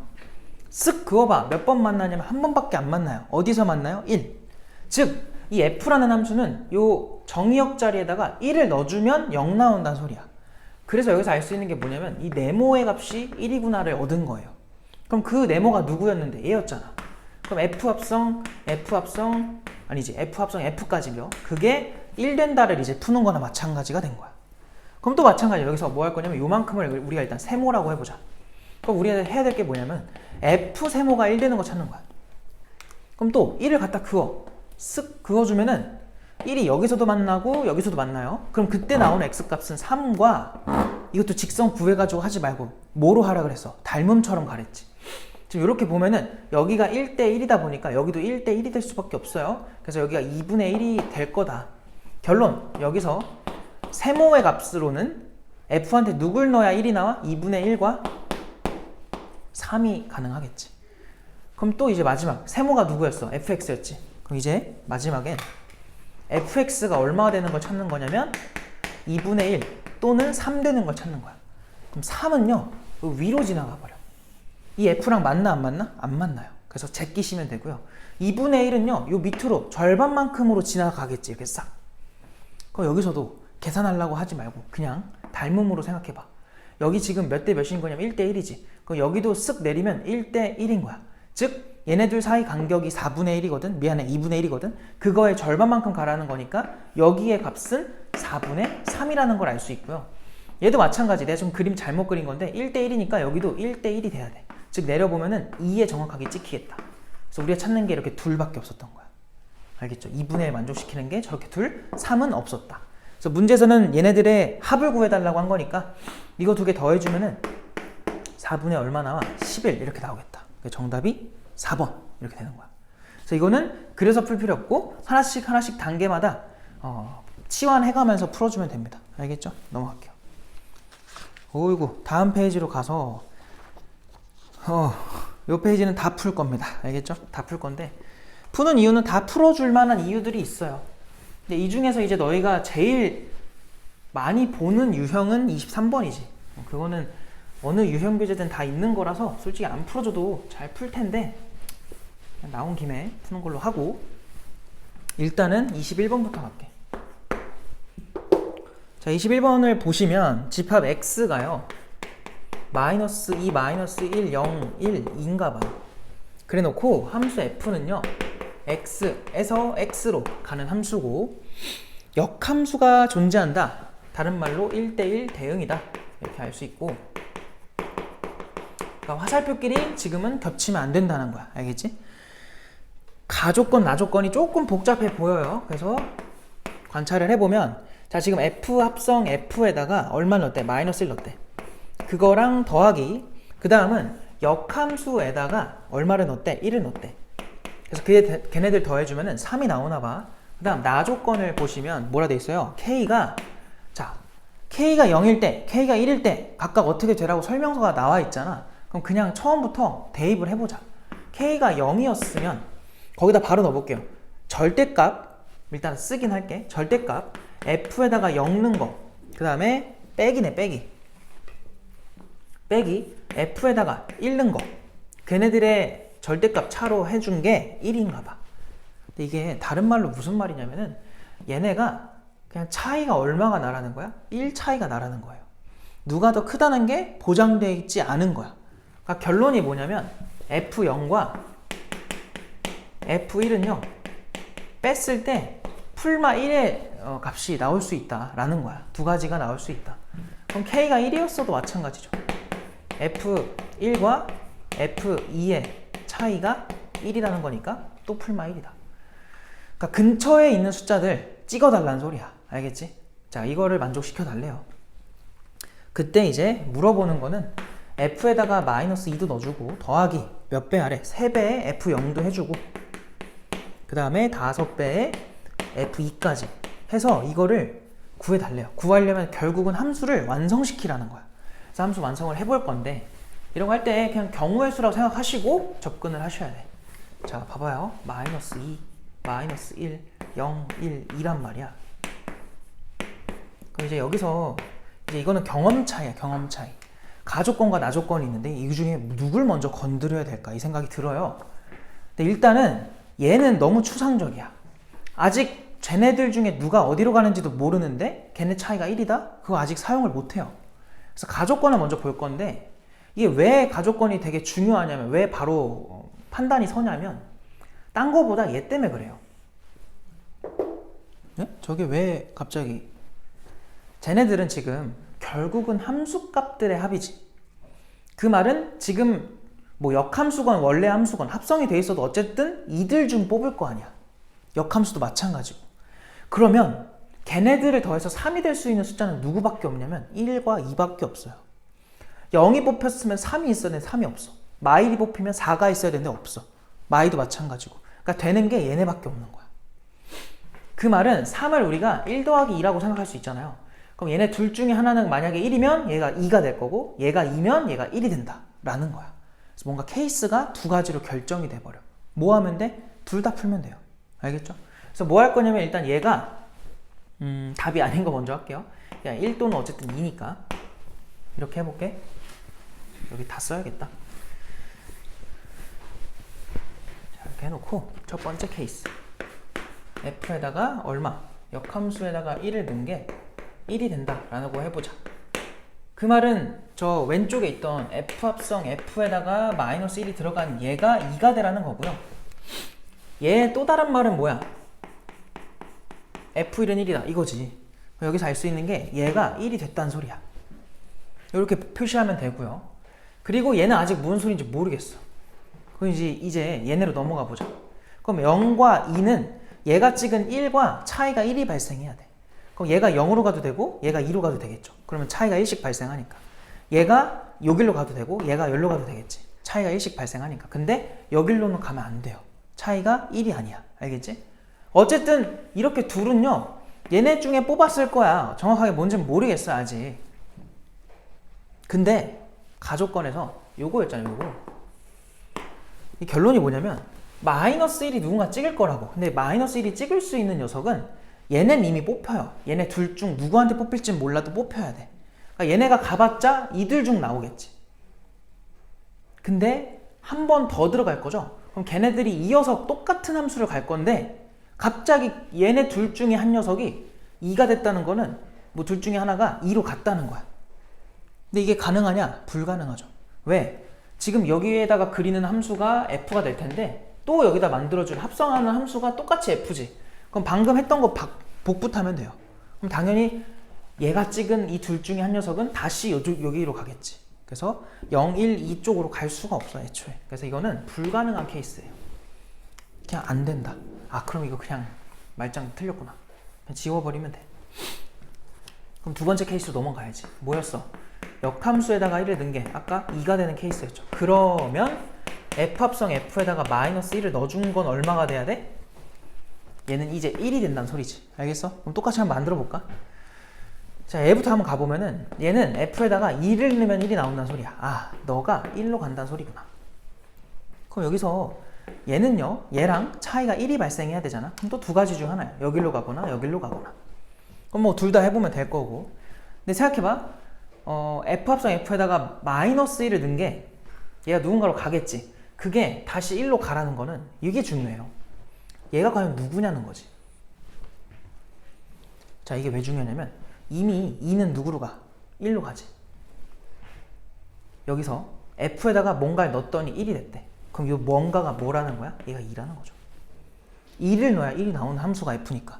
쓱 그어봐. 몇 번 만나냐면 한 번밖에 안 만나요. 어디서 만나요? 1. 즉, 이 f라는 함수는 요 정의역 자리에다가 1을 넣어주면 0 나온다는 소리야. 그래서 여기서 알 수 있는 게 뭐냐면 이 네모의 값이 1이구나를 얻은 거예요. 그럼 그 네모가 누구였는데? 얘였잖아. 그럼 F 합성 F까지요. 그게 1 된다를 이제 푸는 거나 마찬가지가 된 거야. 그럼 또 마찬가지로 여기서 뭐 할 거냐면 요만큼을 우리가 일단 세모라고 해보자. 그럼 우리가 해야 될 게 뭐냐면 F 세모가 1 되는 거 찾는 거야. 그럼 또 1을 갖다 그어. 쓱 그어주면은 1이 여기서도 만나고 여기서도 만나요. 그럼 그때 나오는 x값은 3과 이것도 직선 구해가지고 하지 말고 뭐로 하라 그랬어? 닮음처럼 가랬지. 지금 이렇게 보면은 여기가 1대 1이다 보니까 여기도 1대 1이 될 수밖에 없어요. 그래서 여기가 2분의 1이 될 거다. 결론, 여기서 세모의 값으로는 f한테 누굴 넣어야 1이 나와? 2분의 1과 3이 가능하겠지. 그럼 또 이제 마지막 세모가 누구였어? fx였지. 그럼 이제 마지막엔 fx가 얼마 되는 걸 찾는 거냐면 2분의 1 또는 3 되는 걸 찾는 거야. 그럼 3은요 위로 지나가 버려. 이 f랑 맞나 안 맞나? 안 만나요. 그래서 제끼시면 되고요. 2분의 1은요 요 밑으로 절반만큼으로 지나가겠지. 이렇게 싹. 그럼 여기서도 계산하려고 하지 말고 그냥 닮음으로 생각해봐. 여기 지금 몇 대 몇인 거냐면 1대 1이지. 그럼 여기도 쓱 내리면 1대 1인 거야. 즉 얘네들 사이 간격이 4분의 1이거든. 미안해, 2분의 1이거든. 그거의 절반만큼 가라는 거니까 여기의 값은 4분의 3이라는 걸 알 수 있고요. 얘도 마찬가지. 내가 좀 그림 잘못 그린 건데 1대 1이니까 여기도 1대 1이 돼야 돼. 즉 내려보면은 2에 정확하게 찍히겠다. 그래서 우리가 찾는 게 이렇게 둘밖에 없었던 거야. 알겠죠? 2분의 1 만족시키는 게 저렇게 둘, 3은 없었다. 그래서 문제에서는 얘네들의 합을 구해달라고 한 거니까 이거 두 개 더해주면은 4분의 얼마 나와? 11 이렇게 나오겠다. 정답이 4번 이렇게 되는 거야. 그래서 이거는 그래서 풀 필요 없고 하나씩 단계마다 치환해가면서 풀어주면 됩니다. 알겠죠? 넘어갈게요. 어이구, 다음 페이지로 가서 요 페이지는 다 풀 겁니다. 알겠죠? 다 풀 건데 푸는 이유는 다 풀어줄 만한 이유들이 있어요. 근데 이 중에서 이제 너희가 제일 많이 보는 유형은 23번이지. 그거는 어느 유형 교재든 다 있는 거라서 솔직히 안 풀어줘도 잘 풀 텐데 나온 김에 푸는 걸로 하고 일단은 21번부터 갈게. 자, 21번을 보시면 집합 x가요 마이너스 2, 마이너스 1, 0, 1, 2인가 봐요. 그래 놓고 함수 f는요 x에서 x로 가는 함수고 역함수가 존재한다. 다른 말로 1대1 대응이다. 이렇게 알 수 있고 그러니까 화살표끼리 지금은 겹치면 안 된다는 거야. 알겠지? 가조건, 나조건이 조금 복잡해 보여요. 그래서 관찰을 해보면 자, 지금 f 합성 f에다가 얼마 넣었대? 마이너스 1 넣었대. 그거랑 더하기 그 다음은 역함수에다가 얼마를 넣었대? 1을 넣었대. 그래서 걔네들 더해주면은 3이 나오나 봐. 그 다음 나조건을 보시면 뭐라 돼 있어요? K가 0일 때, K가 1일 때 각각 어떻게 되라고 설명서가 나와 있잖아. 그럼 그냥 처음부터 대입을 해보자. K가 0이었으면 거기다 바로 넣어볼게요. 절대값 일단 쓰긴 할게. 절대값 F에다가 0 넣은 거. 그 다음에 빼기네, 빼기 F에다가 1 넣은 거. 걔네들의 절대값 차로 해준 게 1인가 봐. 근데 이게 다른 말로 무슨 말이냐면은 얘네가 그냥 차이가 얼마가 나라는 거야? 1 차이가 나라는 거예요. 누가 더 크다는 게 보장되어 있지 않은 거야. 그러니까 결론이 뭐냐면 F0과 F1은요 뺐을 때 풀마 1의 값이 나올 수 있다라는 거야. 두 가지가 나올 수 있다. 그럼 K가 1이었어도 마찬가지죠. F1과 F2의 차이가 1이라는 거니까 또 풀마 1이다. 그러니까 근처에 있는 숫자들 찍어달라는 소리야. 알겠지? 자, 이거를 만족시켜 달래요. 그때 이제 물어보는 거는 F에다가 마이너스 2도 넣어주고 더하기 몇 배 아래? 3배의 F0도 해주고 그 다음에 5배의 F2까지 해서 이거를 구해달래요. 구하려면 결국은 함수를 완성시키라는 거야. 그래서 함수 완성을 해볼 건데 이런 거 할 때 그냥 경우의 수라고 생각하시고 접근을 하셔야 돼. 자, 봐봐요. 마이너스 2, 마이너스 1, 0, 1, 2란 말이야. 그럼 이제 여기서 이제 이거는 경험 차이야, 경험 차이. 가조건과 나조건이 있는데 이 중에 누굴 먼저 건드려야 될까 이 생각이 들어요. 근데 일단은 얘는 너무 추상적이야. 아직 쟤네들 중에 누가 어디로 가는지도 모르는데 걔네 차이가 1이다? 그거 아직 사용을 못해요. 그래서 가조건을 먼저 볼 건데 이게 왜 가조건이 되게 중요하냐면 왜 바로 판단이 서냐면 딴 거보다 얘 때문에 그래요. 네? 저게 왜 갑자기 쟤네들은 지금 결국은 함수값들의 합이지. 그 말은 지금 뭐 역함수건 원래 함수건 합성이 돼 있어도 어쨌든 이들 중 뽑을 거 아니야. 역함수도 마찬가지고. 그러면 걔네들을 더해서 3이 될 수 있는 숫자는 누구밖에 없냐면 1과 2밖에 없어요. 0이 뽑혔으면 3이 있어야 되는데 3이 없어. 마일이 뽑히면 4가 있어야 되는데 없어. 마이도 마찬가지고. 그러니까 되는 게 얘네밖에 없는 거야. 그 말은 3을 우리가 1 더하기 2라고 생각할 수 있잖아요. 그럼 얘네 둘 중에 하나는 만약에 1이면 얘가 2가 될 거고 얘가 2면 얘가 1이 된다 라는 거야. 그래서 뭔가 케이스가 두 가지로 결정이 돼버려. 뭐 하면 돼? 둘 다 풀면 돼요. 알겠죠? 그래서 뭐 할 거냐면 일단 얘가 답이 아닌 거 먼저 할게요. 그냥 1 또는 어쨌든 2니까 이렇게 해볼게. 여기 다 써야겠다. 자, 이렇게 해놓고 첫 번째 케이스 F에다가 얼마? 역함수에다가 1을 넣은 게 1이 된다 라고 해보자. 그 말은 저 왼쪽에 있던 F 합성 F에다가 마이너스 1이 들어간 얘가 2가 되라는 거고요. 얘 또 다른 말은 뭐야? F1은 1이다 이거지. 여기서 알 수 있는 게 얘가 1이 됐다는 소리야. 이렇게 표시하면 되고요. 그리고 얘는 아직 무슨 소리인지 모르겠어. 그럼 이제 얘네로 넘어가 보자. 그럼 0과 2는 얘가 찍은 1과 차이가 1이 발생해야 돼. 그럼 얘가 0으로 가도 되고 얘가 2로 가도 되겠죠. 그러면 차이가 1씩 발생하니까. 얘가 여기로 가도 되고 얘가 여기로 가도 되겠지. 차이가 1씩 발생하니까. 근데 여기로는 가면 안 돼요. 차이가 1이 아니야. 알겠지? 어쨌든 이렇게 둘은요. 얘네 중에 뽑았을 거야. 정확하게 뭔지는 모르겠어 아직. 근데 가조건에서 요거였잖아요. 요거. 이 결론이 뭐냐면 마이너스 1이 누군가 찍을 거라고. 근데 마이너스 1이 찍을 수 있는 녀석은 얘는 이미 뽑혀요. 얘네 둘 중 누구한테 뽑힐지 몰라도 뽑혀야 돼. 그러니까 얘네가 가봤자 이들 중 나오겠지. 근데 한 번 더 들어갈 거죠. 그럼 걔네들이 이어서 똑같은 함수를 갈 건데 갑자기 얘네 둘 중에 한 녀석이 2가 됐다는 거는 뭐 둘 중에 하나가 2로 갔다는 거야. 근데 이게 가능하냐? 불가능하죠. 왜? 지금 여기에다가 그리는 함수가 F가 될 텐데 또 여기다 만들어줄 합성하는 함수가 똑같이 F지. 그럼 방금 했던 거 복붙하면 돼요. 그럼 당연히 얘가 찍은 이 둘 중에 한 녀석은 다시 여기로 가겠지. 그래서 0, 1, 2 쪽으로 갈 수가 없어 애초에. 그래서 이거는 불가능한 케이스예요. 그냥 안 된다. 아 그럼 이거 그냥 말짱 틀렸구나. 그냥 지워버리면 돼. 그럼 두 번째 케이스로 넘어가야지. 뭐였어? 역함수에다가 1을 넣은 게 아까 2가 되는 케이스였죠. 그러면 F합성 F에다가 마이너스 1을 넣어준 건 얼마가 돼야 돼? 얘는 이제 1이 된다는 소리지. 알겠어? 그럼 똑같이 한번 만들어 볼까? 자, 얘부터 한번 가보면은 얘는 F에다가 2를 넣으면 1이 나온다는 소리야. 아, 너가 1로 간다는 소리구나. 그럼 여기서 얘는요, 얘랑 차이가 1이 발생해야 되잖아. 그럼 또 두 가지 중 하나야. 여기로 가거나 여기로 가거나. 그럼 뭐 둘 다 해보면 될 거고. 근데 생각해봐. F합성 F에다가 마이너스 1을 넣은 게 얘가 누군가로 가겠지. 그게 다시 1로 가라는 거는 이게 중요해요. 얘가 과연 누구냐는 거지. 자, 이게 왜 중요하냐면 이미 2는 누구로 가? 1로 가지. 여기서 F에다가 뭔가를 넣었더니 1이 됐대. 그럼 이 뭔가가 뭐라는 거야? 얘가 2라는 거죠. 2를 넣어야 1이 나오는 함수가 F니까.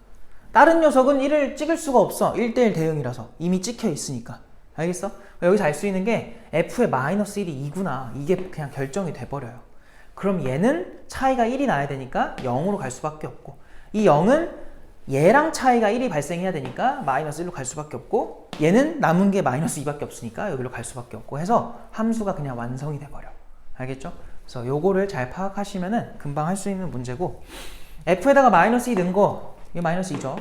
다른 녀석은 1을 찍을 수가 없어. 1대1 대응이라서. 이미 찍혀 있으니까. 알겠어? 여기서 알 수 있는 게 f의 마이너스 1이 2구나. 이게 그냥 결정이 돼버려요. 그럼 얘는 차이가 1이 나야 되니까 0으로 갈 수밖에 없고, 이 0은 얘랑 차이가 1이 발생해야 되니까 마이너스 1로 갈 수밖에 없고, 얘는 남은 게 마이너스 2밖에 없으니까 여기로 갈 수밖에 없고 해서 함수가 그냥 완성이 돼버려. 알겠죠? 그래서 요거를 잘 파악하시면은 금방 할 수 있는 문제고, f에다가 마이너스 2 넣은 거, 이게 마이너스 2죠.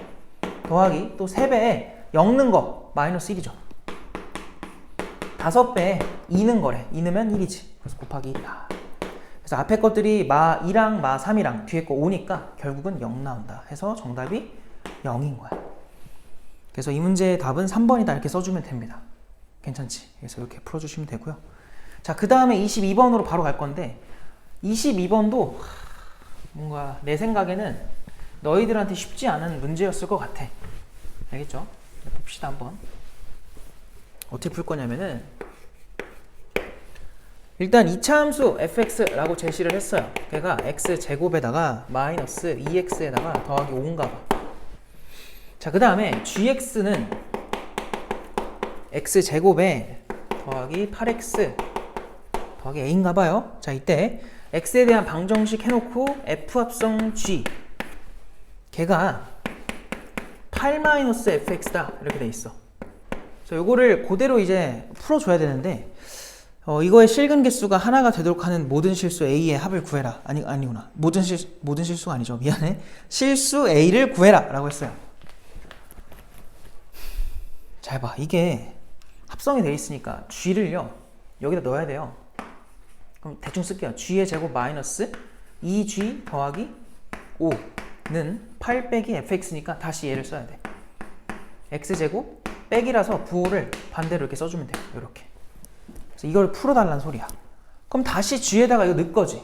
더하기 또 3배에 0 넣은 거 마이너스 1이죠. 5배에 2 넣은 거래. 2 넣으면 1이지. 그래서 곱하기 1이야. 그래서 앞에 것들이 마 2랑 마 3이랑 뒤에 거 5니까 결국은 0 나온다 해서 정답이 0인 거야. 그래서 이 문제의 답은 3번이다 이렇게 써주면 됩니다. 괜찮지? 그래서 이렇게 풀어주시면 되고요. 자, 그 다음에 22번으로 바로 갈 건데, 22번도 뭔가 내 생각에는 너희들한테 쉽지 않은 문제였을 것 같아. 알겠죠? 봅시다 한번. 어떻게 풀 거냐면은, 일단 2차 함수 fx라고 제시를 했어요. 걔가 x제곱에다가 마이너스 2x에다가 더하기 5인가 봐. 자, 그 다음에 gx는 x제곱에 더하기 8x 더하기 a인가 봐요. 자, 이때 x에 대한 방정식 해놓고 f 합성 g, 걔가 8-fx다 이렇게 돼 있어. 그래서 요거를 그대로 이제 풀어줘야 되는데, 이거의 실근 개수가 하나가 되도록 하는 모든 실수 A의 합을 구해라. 아니구나. 모든 실수가 아니죠. 미안해. 실수 A를 구해라. 라고 했어요. 잘 봐. 이게 합성이 되어 있으니까 G를요, 여기다 넣어야 돼요. 그럼 대충 쓸게요. G의 제곱 마이너스 2G 더하기 5는 8 빼기 fx니까 다시 얘를 써야 돼. x제곱 빼기라서 부호를 반대로 이렇게 써주면 돼요. 이렇게. 그래서 이걸 풀어달라는 소리야. 그럼 다시 G에다가 이거 넣을 거지.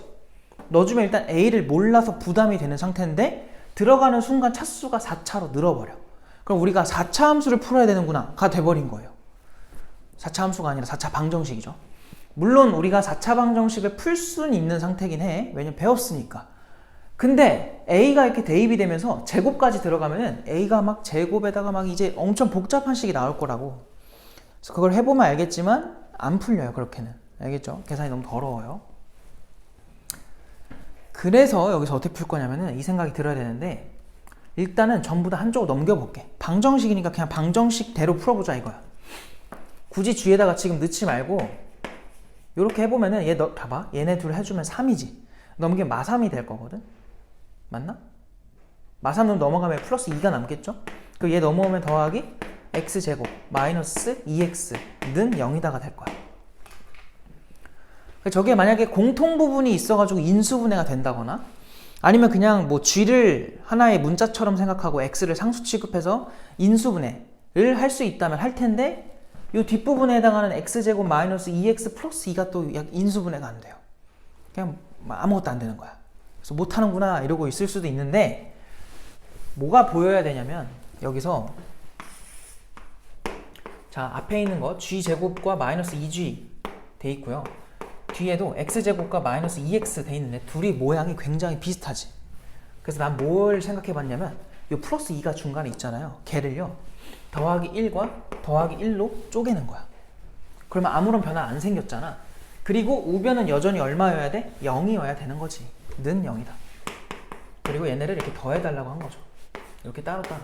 넣어주면 일단 A를 몰라서 부담이 되는 상태인데, 들어가는 순간 차수가 4차로 늘어버려. 그럼 우리가 4차 함수를 풀어야 되는구나 가 돼버린 거예요. 4차 함수가 아니라 4차 방정식이죠. 물론 우리가 4차 방정식을 풀 수는 있는 상태긴 해. 왜냐면 배웠으니까. 근데 A가 이렇게 대입이 되면서 제곱까지 들어가면은 A가 막 제곱에다가 막 이제 엄청 복잡한 식이 나올 거라고. 그래서 그걸 해보면 알겠지만 안 풀려요, 그렇게는. 알겠죠? 계산이 너무 더러워요. 그래서 여기서 어떻게 풀 거냐면은 이 생각이 들어야 되는데, 일단은 전부 다 한쪽으로 넘겨볼게. 방정식이니까 그냥 방정식대로 풀어보자 이거야. 굳이 G에다가 지금 넣지 말고 이렇게 해보면은 봐봐. 얘네 둘 해주면 3이지. 넘기면 마3이 될 거거든. 맞나? 마3 넘어가면 플러스 2가 남겠죠? 그리고 얘 넘어오면 더하기 x제곱 마이너스 2x는 0이다가 될 거야. 저게 만약에 공통 부분이 있어가지고 인수분해가 된다거나, 아니면 그냥 뭐 g를 하나의 문자처럼 생각하고 x를 상수 취급해서 인수분해를 할 수 있다면 할 텐데, 이 뒷부분에 해당하는 x제곱 마이너스 2x 플러스 2가 또 인수분해가 안 돼요. 그냥 아무것도 안 되는 거야. 그래서 못하는구나 이러고 있을 수도 있는데, 뭐가 보여야 되냐면 여기서 자, 앞에 있는 거 g제곱과 마이너스 2g 돼 있고요. 뒤에도 x제곱과 마이너스 2x 돼 있는데 둘이 모양이 굉장히 비슷하지. 그래서 난 뭘 생각해 봤냐면, 이 플러스 2가 중간에 있잖아요. 걔를요, 더하기 1과 더하기 1로 쪼개는 거야. 그러면 아무런 변화 안 생겼잖아. 그리고 우변은 여전히 얼마여야 돼? 0이어야 되는 거지. 는 0이다. 그리고 얘네를 이렇게 더해달라고 한 거죠. 이렇게 따로따로.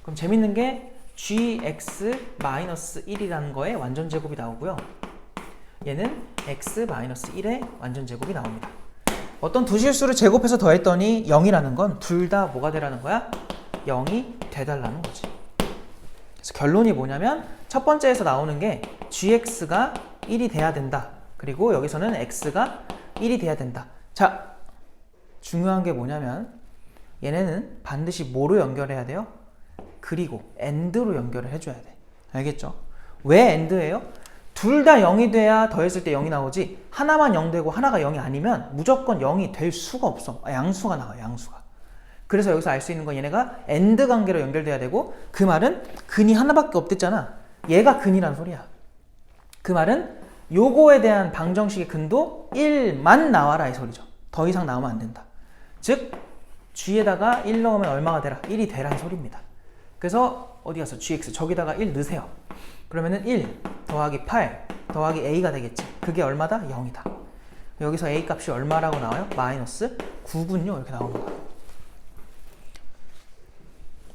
그럼 재밌는 게 gx-1이라는 거에 완전제곱이 나오고요. 얘는 x-1의 완전제곱이 나옵니다. 어떤 두 실수를 제곱해서 더했더니 0이라는 건 둘 다 뭐가 되라는 거야? 0이 돼달라는 거지. 그래서 결론이 뭐냐면, 첫 번째에서 나오는 게 gx가 1이 돼야 된다. 그리고 여기서는 x가 1이 돼야 된다. 자, 중요한 게 뭐냐면 얘네는 반드시 뭐로 연결해야 돼요? 그리고 AND로 연결을 해줘야 돼. 알겠죠? 왜 AND예요? 둘 다 0이 돼야 더했을 때 0이 나오지, 하나만 0 되고 하나가 0이 아니면 무조건 0이 될 수가 없어. 양수가 나와, 양수가. 그래서 여기서 알 수 있는 건 얘네가 AND 관계로 연결돼야 되고, 그 말은 근이 하나밖에 없댔잖아. 얘가 근이란 소리야. 그 말은 요거에 대한 방정식의 근도 1만 나와라 이 소리죠. 더 이상 나오면 안 된다. 즉 g에다가 1 넣으면 얼마가 되라? 1이 되란 소리입니다. 그래서 어디 가서 gx 저기다가 1 넣으세요. 그러면은 1 더하기 8 더하기 a가 되겠지. 그게 얼마다? 0이다. 여기서 a 값이 얼마라고 나와요? 마이너스 9군요. 이렇게 나오는 거야.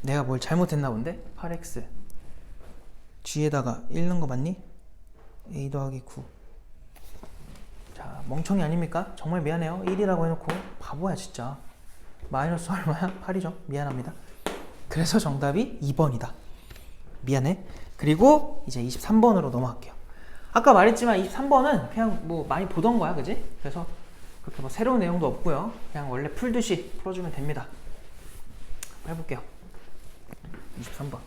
내가 뭘 잘못했나 본데? 8x g에다가 1 넣은 거 맞니? a 더하기 9. 자, 멍청이 아닙니까? 정말 미안해요. 1이라고 해놓고 바보야 진짜. 마이너스 얼마야? 8이죠. 미안합니다. 그래서 정답이 2번이다. 미안해. 그리고 이제 23번으로 넘어갈게요. 아까 말했지만 23번은 그냥 뭐 많이 보던 거야, 그지? 그래서 그렇게 뭐 새로운 내용도 없고요. 그냥 원래 풀듯이 풀어주면 됩니다. 해볼게요. 23번.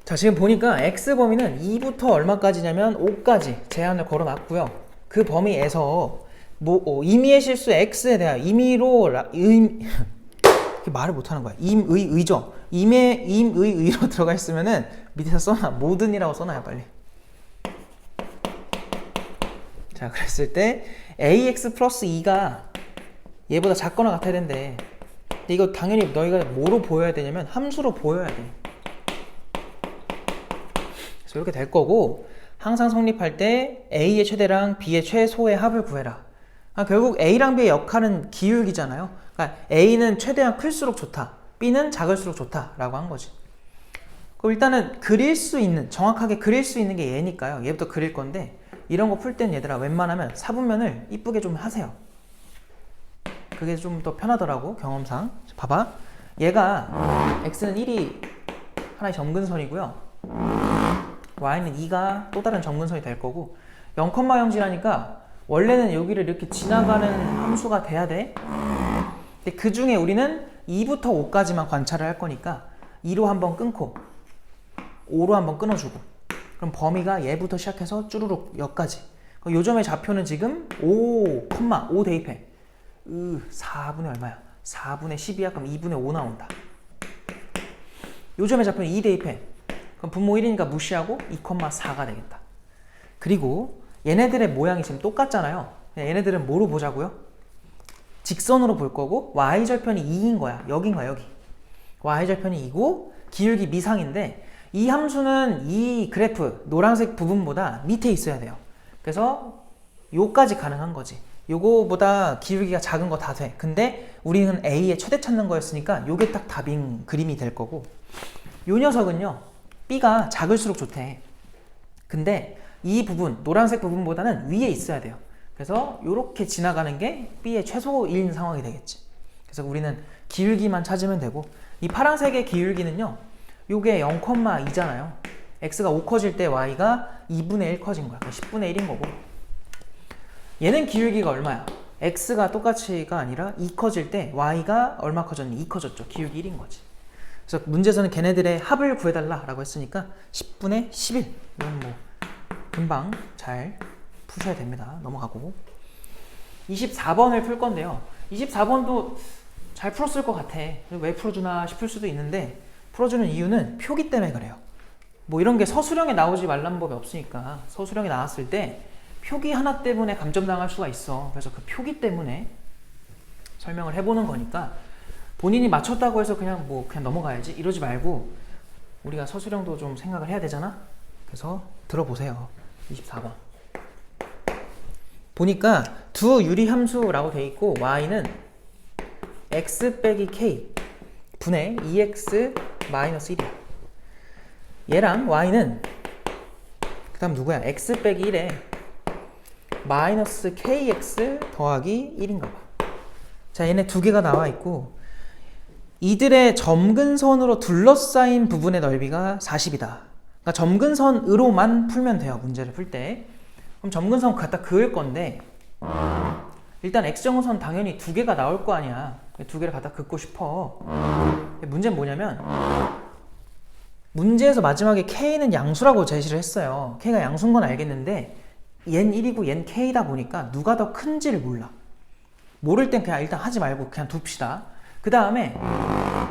자, 지금 보니까 x 범위는 2부터 얼마까지냐면 5까지 제한을 걸어놨고요. 그 범위에서 뭐 임의의 실수 x에 대한 임의로 말을 못하는 거야. 임의죠. 임의의로 들어가 있으면은 밑에서 써놔. 모든이라고 써놔요, 빨리. 자, 그랬을 때 ax 플러스 2가 얘보다 작거나 같아야 된대. 근데 이거 당연히 너희가 뭐로 보여야 되냐면 함수로 보여야 돼. 그래서 이렇게 될 거고, 항상 성립할 때 a의 최대랑 b의 최소의 합을 구해라. 결국 a랑 b의 역할은 기울기잖아요. 그러니까 a는 최대한 클수록 좋다, b는 작을수록 좋다 라고 한 거지. 그럼 일단은 그릴 수 있는, 정확하게 그릴 수 있는 게 얘니까요. 얘부터 그릴 건데, 이런 거 풀 땐 얘들아 웬만하면 사분면을 이쁘게 좀 하세요. 그게 좀 더 편하더라고, 경험상. 봐봐, 얘가 x는 1이 하나의 점근선이고요, y는 2가 또 다른 점근선이 될 거고, 0,0지라니까 원래는 여기를 이렇게 지나가는 함수가 돼야 돼. 근데 그 중에 우리는 2부터 5까지만 관찰을 할 거니까 2로 한번 끊고 5로 한번 끊어주고, 그럼 범위가 얘부터 시작해서 쭈루룩 여기까지. 요점의 좌표는 지금 5 대입해. 4분의 얼마야? 4분의 10이야? 그럼 2분의 5 나온다. 요점의 좌표는 2 대입해. 그럼 분모 1이니까 무시하고 2,4가 되겠다. 그리고 얘네들의 모양이 지금 똑같잖아요. 얘네들은 뭐로 보자고요? 직선으로 볼 거고, y절편이 2인 거야. 여긴 거야, 여기. y절편이 2고 기울기 미상인데, 이 함수는 이 그래프 노란색 부분보다 밑에 있어야 돼요. 그래서 요까지 가능한 거지. 요거보다 기울기가 작은 거 다 돼. 근데 우리는 a의 최대 찾는 거였으니까 요게 딱 답인 그림이 될 거고, 요 녀석은요 b가 작을수록 좋대. 근데 이 부분, 노란색 부분보다는 위에 있어야 돼요. 그래서 요렇게 지나가는 게 b의 최소인 상황이 되겠지. 그래서 우리는 기울기만 찾으면 되고, 이 파란색의 기울기는요, 요게 0,2잖아요. x가 5 커질 때 y가 2분의 1 커진 거야. 그러니까 10분의 1인 거고, 얘는 기울기가 얼마야? x가 똑같이가 아니라 2 커질 때 y가 얼마 커졌니? 2 커졌죠. 기울기 1인 거지. 그래서 문제에서는 걔네들의 합을 구해달라라고 했으니까 10분의 11. 이건 뭐 금방 잘 푸셔야 됩니다. 넘어가고 24번을 풀 건데요. 24번도 잘 풀었을 것 같아. 왜 풀어주나 싶을 수도 있는데, 풀어주는 이유는 표기 때문에 그래요. 뭐 이런 게 서술형에 나오지 말란 법이 없으니까, 서술형에 나왔을 때 표기 하나 때문에 감점당할 수가 있어. 그래서 그 표기 때문에 설명을 해보는 거니까, 본인이 맞췄다고 해서 그냥 넘어가야지 이러지 말고, 우리가 서술형도 좀 생각을 해야 되잖아. 그래서 들어보세요. 24번 보니까 두 유리함수라고 돼 있고, y는 x 빼기 k 분의 2x 마이너스 1이야. 얘랑 y는 그 다음 누구야? x 빼기 1에 마이너스 kx 더하기 1인가 봐. 자, 얘네 두 개가 나와 있고, 이들의 점근선으로 둘러싸인 부분의 넓이가 40이다. 그러니까 점근선으로만 풀면 돼요, 문제를 풀 때. 그럼 점근선 갖다 그을 건데, 일단 x점근선 당연히 두 개가 나올 거 아니야. 두 개를 갖다 긋고 싶어. 문제는 뭐냐면, 문제에서 마지막에 k는 양수라고 제시를 했어요. k가 양수인 건 알겠는데 얜 1이고 얜 k다 보니까 누가 더 큰지를 몰라. 모를 땐 그냥 일단 하지 말고 그냥 둡시다. 그 다음에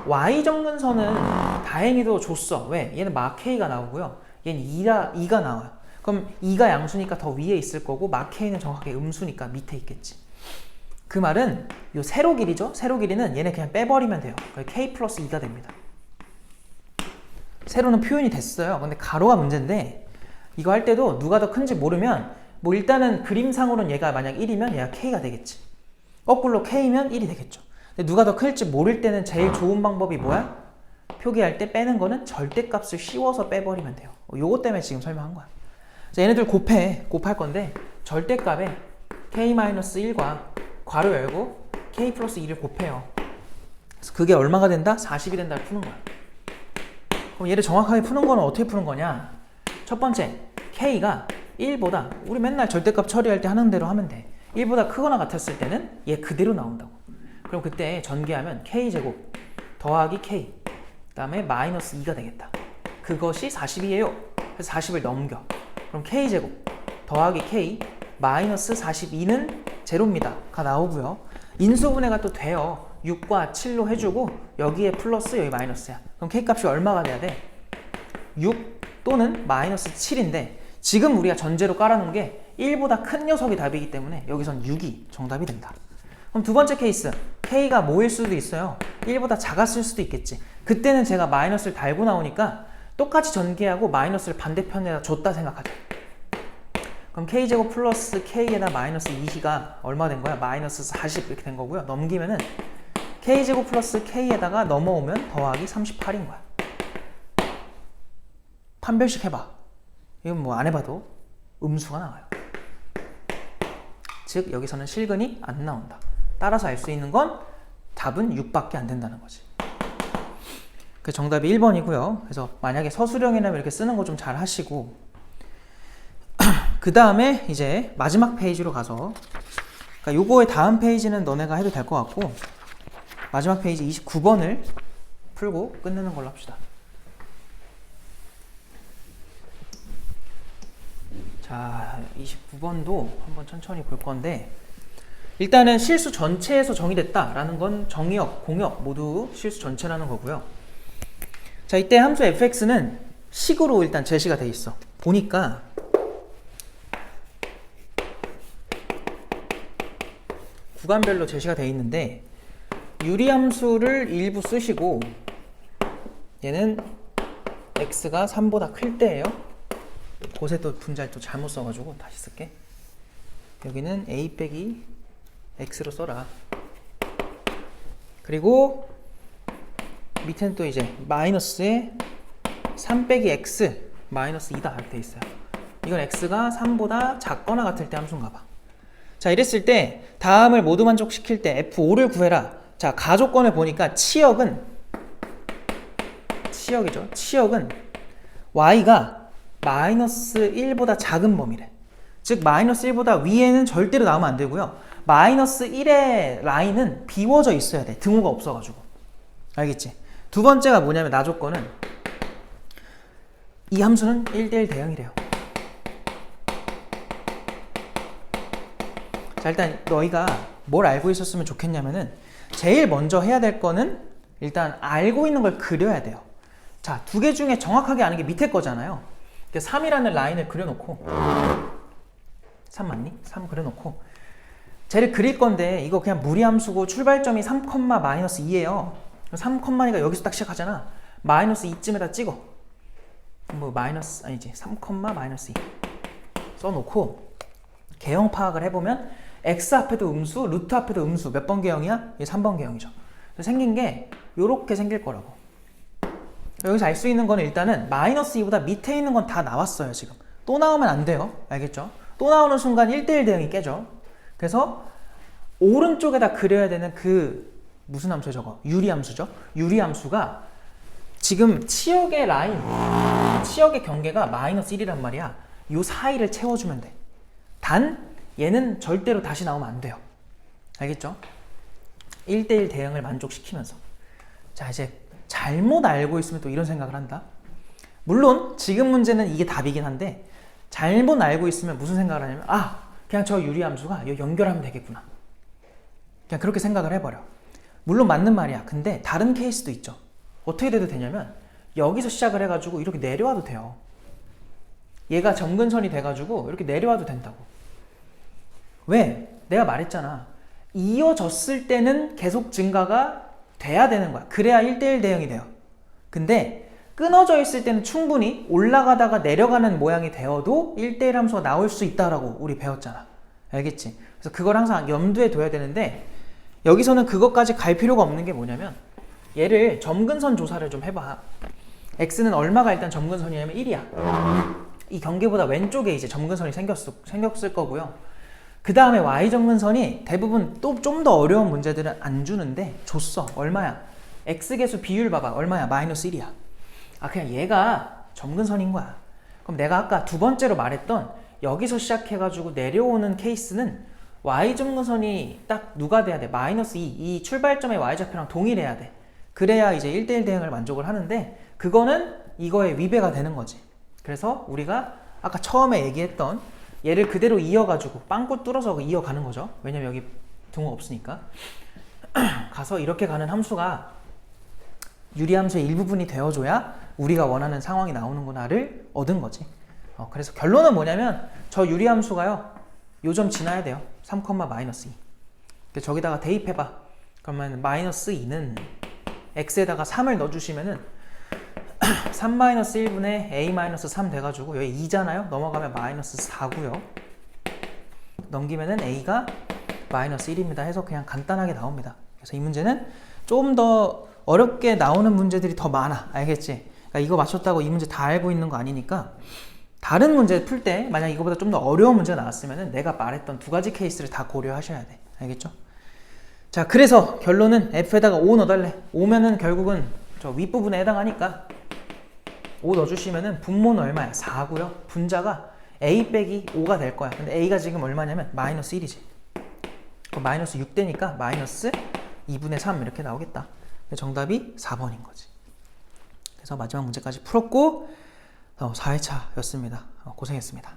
y점근선은 다행히도 줬어. 왜? 얘는 막 k가 나오고요, 얘는 2가 나와요. 그럼 2가 양수니까 더 위에 있을 거고, 막 k는 정확하게 음수니까 밑에 있겠지. 그 말은 요 세로 길이죠. 세로 길이는 얘네 그냥 빼버리면 돼요. k 플러스 2가 됩니다. 세로는 표현이 됐어요. 근데 가로가 문제인데 이거 할 때도 누가 더 큰지 모르면 뭐 일단은 그림상으로는 얘가 만약 1이면 얘가 K가 되겠지. 거꾸로 K면 1이 되겠죠. 근데 누가 더 클지 모를 때는 제일 좋은 방법이 뭐야? 표기할 때 빼는 거는 절대값을 씌워서 빼버리면 돼요. 요거 때문에 지금 설명한 거야. 자, 얘네들 곱할 건데 절대값에 K-1과 괄호 열고 K 플러스 2를 곱해요. 그래서 그게 얼마가 된다? 40이 된다 푸는 거야. 그럼 얘를 정확하게 푸는 거는 어떻게 푸는 거냐? 첫 번째, K가 1보다 우리 맨날 절대값 처리할 때 하는 대로 하면 돼. 1보다 크거나 같았을 때는 얘 그대로 나온다고. 그럼 그때 전개하면 K제곱 더하기 K 그 다음에 마이너스 2가 되겠다. 그것이 40이에요. 그래서 40을 넘겨. 그럼 K제곱 더하기 K 마이너스 42는 제로입니다. 가 나오고요. 인수분해가 또 돼요. 6과 7로 해주고 여기에 플러스 여기 마이너스야. 그럼 K값이 얼마가 돼야 돼? 6 또는 마이너스 7인데 지금 우리가 전제로 깔아놓은 게 1보다 큰 녀석이 답이기 때문에 여기선 6이 정답이 된다. 그럼 두 번째 케이스 K가 뭐일 수도 있어요. 1보다 작았을 수도 있겠지. 그때는 제가 마이너스를 달고 나오니까 똑같이 전개하고 마이너스를 반대편에다 줬다 생각하자. 그럼 K제곱 플러스 K에다 마이너스 2가 얼마 된 거야? 마이너스 40 이렇게 된 거고요. 넘기면은 K제곱 플러스 K에다가 넘어오면 더하기 38인 거야. 판별식 해봐. 이건 뭐 안 해봐도 음수가 나와요. 즉 여기서는 실근이 안 나온다. 따라서 알 수 있는 건 답은 6밖에 안 된다는 거지. 그 정답이 1번이고요. 그래서 만약에 서술형이라면 이렇게 쓰는 거 좀 잘 하시고 그 다음에 이제 마지막 페이지로 가서 그러니까 요거의 다음 페이지는 너네가 해도 될 것 같고 마지막 페이지 29번을 풀고 끝내는 걸로 합시다. 자, 29번도 한번 천천히 볼 건데 일단은 실수 전체에서 정의됐다라는 건 정의역, 공역 모두 실수 전체라는 거고요. 자, 이때 함수 fx는 식으로 일단 제시가 돼 있어. 보니까 구간별로 제시가 돼 있는데 유리함수를 일부 쓰시고 얘는 x가 3보다 클 때예요. 곳에 또 분자를 또 잘못 써가지고 다시 쓸게. 여기는 a 빼기 x로 써라. 그리고 밑에는 또 이제 마이너스에 3 빼기 x 마이너스 2다 이렇게 돼 있어요. 이건 x가 3보다 작거나 같을 때 함수인가 봐. 자, 이랬을 때 다음을 모두 만족시킬 때 f5를 구해라. 자, 가조건을 보니까 치역이죠. 치역은 y가 마이너스 1보다 작은 범위래. 즉 마이너스 1보다 위에는 절대로 나오면 안 되고요. 마이너스 1의 라인은 비워져 있어야 돼. 등호가 없어가지고. 알겠지? 두 번째가 뭐냐면 나조건은 이 함수는 1대1 대응이래요. 자, 일단 너희가 뭘 알고 있었으면 좋겠냐면은 제일 먼저 해야 될 거는 일단 알고 있는 걸 그려야 돼요. 자, 두 개 중에 정확하게 아는 게 밑에 거잖아요. 3이라는 라인을 그려놓고 3 맞니? 3 그려놓고 쟤를 그릴 건데 이거 그냥 무리함수고 출발점이 3, 마이너스 2예요. 3, 2가 여기서 딱 시작하잖아. 마이너스 2쯤에다 찍어. 뭐 마이너스 아니지 3, 마이너스 2 써놓고 개형 파악을 해보면 x 앞에도 음수, 루트 앞에도 음수. 몇 번 개형이야? 이게 3번 개형이죠. 생긴 게 요렇게 생길 거라고. 여기서 알 수 있는 거는 일단은 마이너스 2보다 밑에 있는 건 다 나왔어요. 지금 또 나오면 안 돼요. 알겠죠? 또 나오는 순간 1대1 대응이 깨져. 그래서 오른쪽에다 그려야 되는 그 무슨 함수죠 저거? 유리함수죠. 유리함수가 지금 치역의 라인, 치역의 경계가 마이너스 1이란 말이야. 요 사이를 채워주면 돼. 단 얘는 절대로 다시 나오면 안 돼요. 알겠죠? 1대1 대응을 만족시키면서. 자, 이제 잘못 알고 있으면 또 이런 생각을 한다. 물론 지금 문제는 이게 답이긴 한데 잘못 알고 있으면 무슨 생각을 하냐면 그냥 저 유리함수가 이거 연결하면 되겠구나. 그냥 그렇게 생각을 해버려. 물론 맞는 말이야. 근데 다른 케이스도 있죠. 어떻게 돼도 되냐면 여기서 시작을 해가지고 이렇게 내려와도 돼요. 얘가 점근선이 돼가지고 이렇게 내려와도 된다고. 왜? 내가 말했잖아. 이어졌을 때는 계속 증가가 돼야 되는 거야. 그래야 1대1 대응이 돼요. 근데 끊어져 있을 때는 충분히 올라가다가 내려가는 모양이 되어도 1대1 함수가 나올 수 있다라고 우리 배웠잖아. 알겠지? 그래서 그걸 항상 염두에 둬야 되는데 여기서는 그것까지 갈 필요가 없는 게 뭐냐면 얘를 점근선 조사를 좀 해봐. x는 얼마가 일단 점근선이냐면 1이야. 이 경계보다 왼쪽에 이제 점근선이 생겼을 거고요. 그 다음에 y 점근선이 대부분 또 좀 더 어려운 문제들은 안 주는데 줬어. 얼마야? x계수 비율 봐봐. 얼마야? 마이너스 1이야. 아 그냥 얘가 점근선인 거야. 그럼 내가 아까 두 번째로 말했던 여기서 시작해가지고 내려오는 케이스는 y 점근선이 딱 누가 돼야 돼? 마이너스 2. 이 출발점의 y좌표랑 동일해야 돼. 그래야 이제 1대1 대응을 만족을 하는데 그거는 이거의 위배가 되는 거지. 그래서 우리가 아까 처음에 얘기했던 얘를 그대로 이어가지고 빵꾸 뚫어서 이어가는 거죠. 왜냐면 여기 등호 없으니까. 가서 이렇게 가는 함수가 유리함수의 일부분이 되어줘야 우리가 원하는 상황이 나오는구나를 얻은 거지. 그래서 결론은 뭐냐면 저 유리함수가요. 요 점 지나야 돼요. 3, 마이너스 2. 저기다가 대입해봐. 그러면 마이너스 2는 x에다가 3을 넣어주시면은 3 마이너스 1분의 a 마이너스 3 돼가지고 여기 2잖아요. 넘어가면 마이너스 4고요. 넘기면은 a가 마이너스 1입니다. 해서 그냥 간단하게 나옵니다. 그래서 이 문제는 좀 더 어렵게 나오는 문제들이 더 많아. 알겠지? 그러니까 이거 맞췄다고 이 문제 다 알고 있는 거 아니니까 다른 문제 풀 때 만약 이거보다 좀 더 어려운 문제가 나왔으면은 내가 말했던 두 가지 케이스를 다 고려하셔야 돼. 알겠죠? 자, 그래서 결론은 f에다가 5 넣어달래. 5면은 결국은 저 윗부분에 해당하니까 5 넣어주시면은 분모는 얼마야? 4고요. 분자가 a 빼기 5가 될 거야. 근데 a가 지금 얼마냐면 마이너스 1이지. 그럼 마이너스 6 되니까 마이너스 2분의 3 이렇게 나오겠다. 정답이 4번인 거지. 그래서 마지막 문제까지 풀었고 4회차였습니다. 고생했습니다.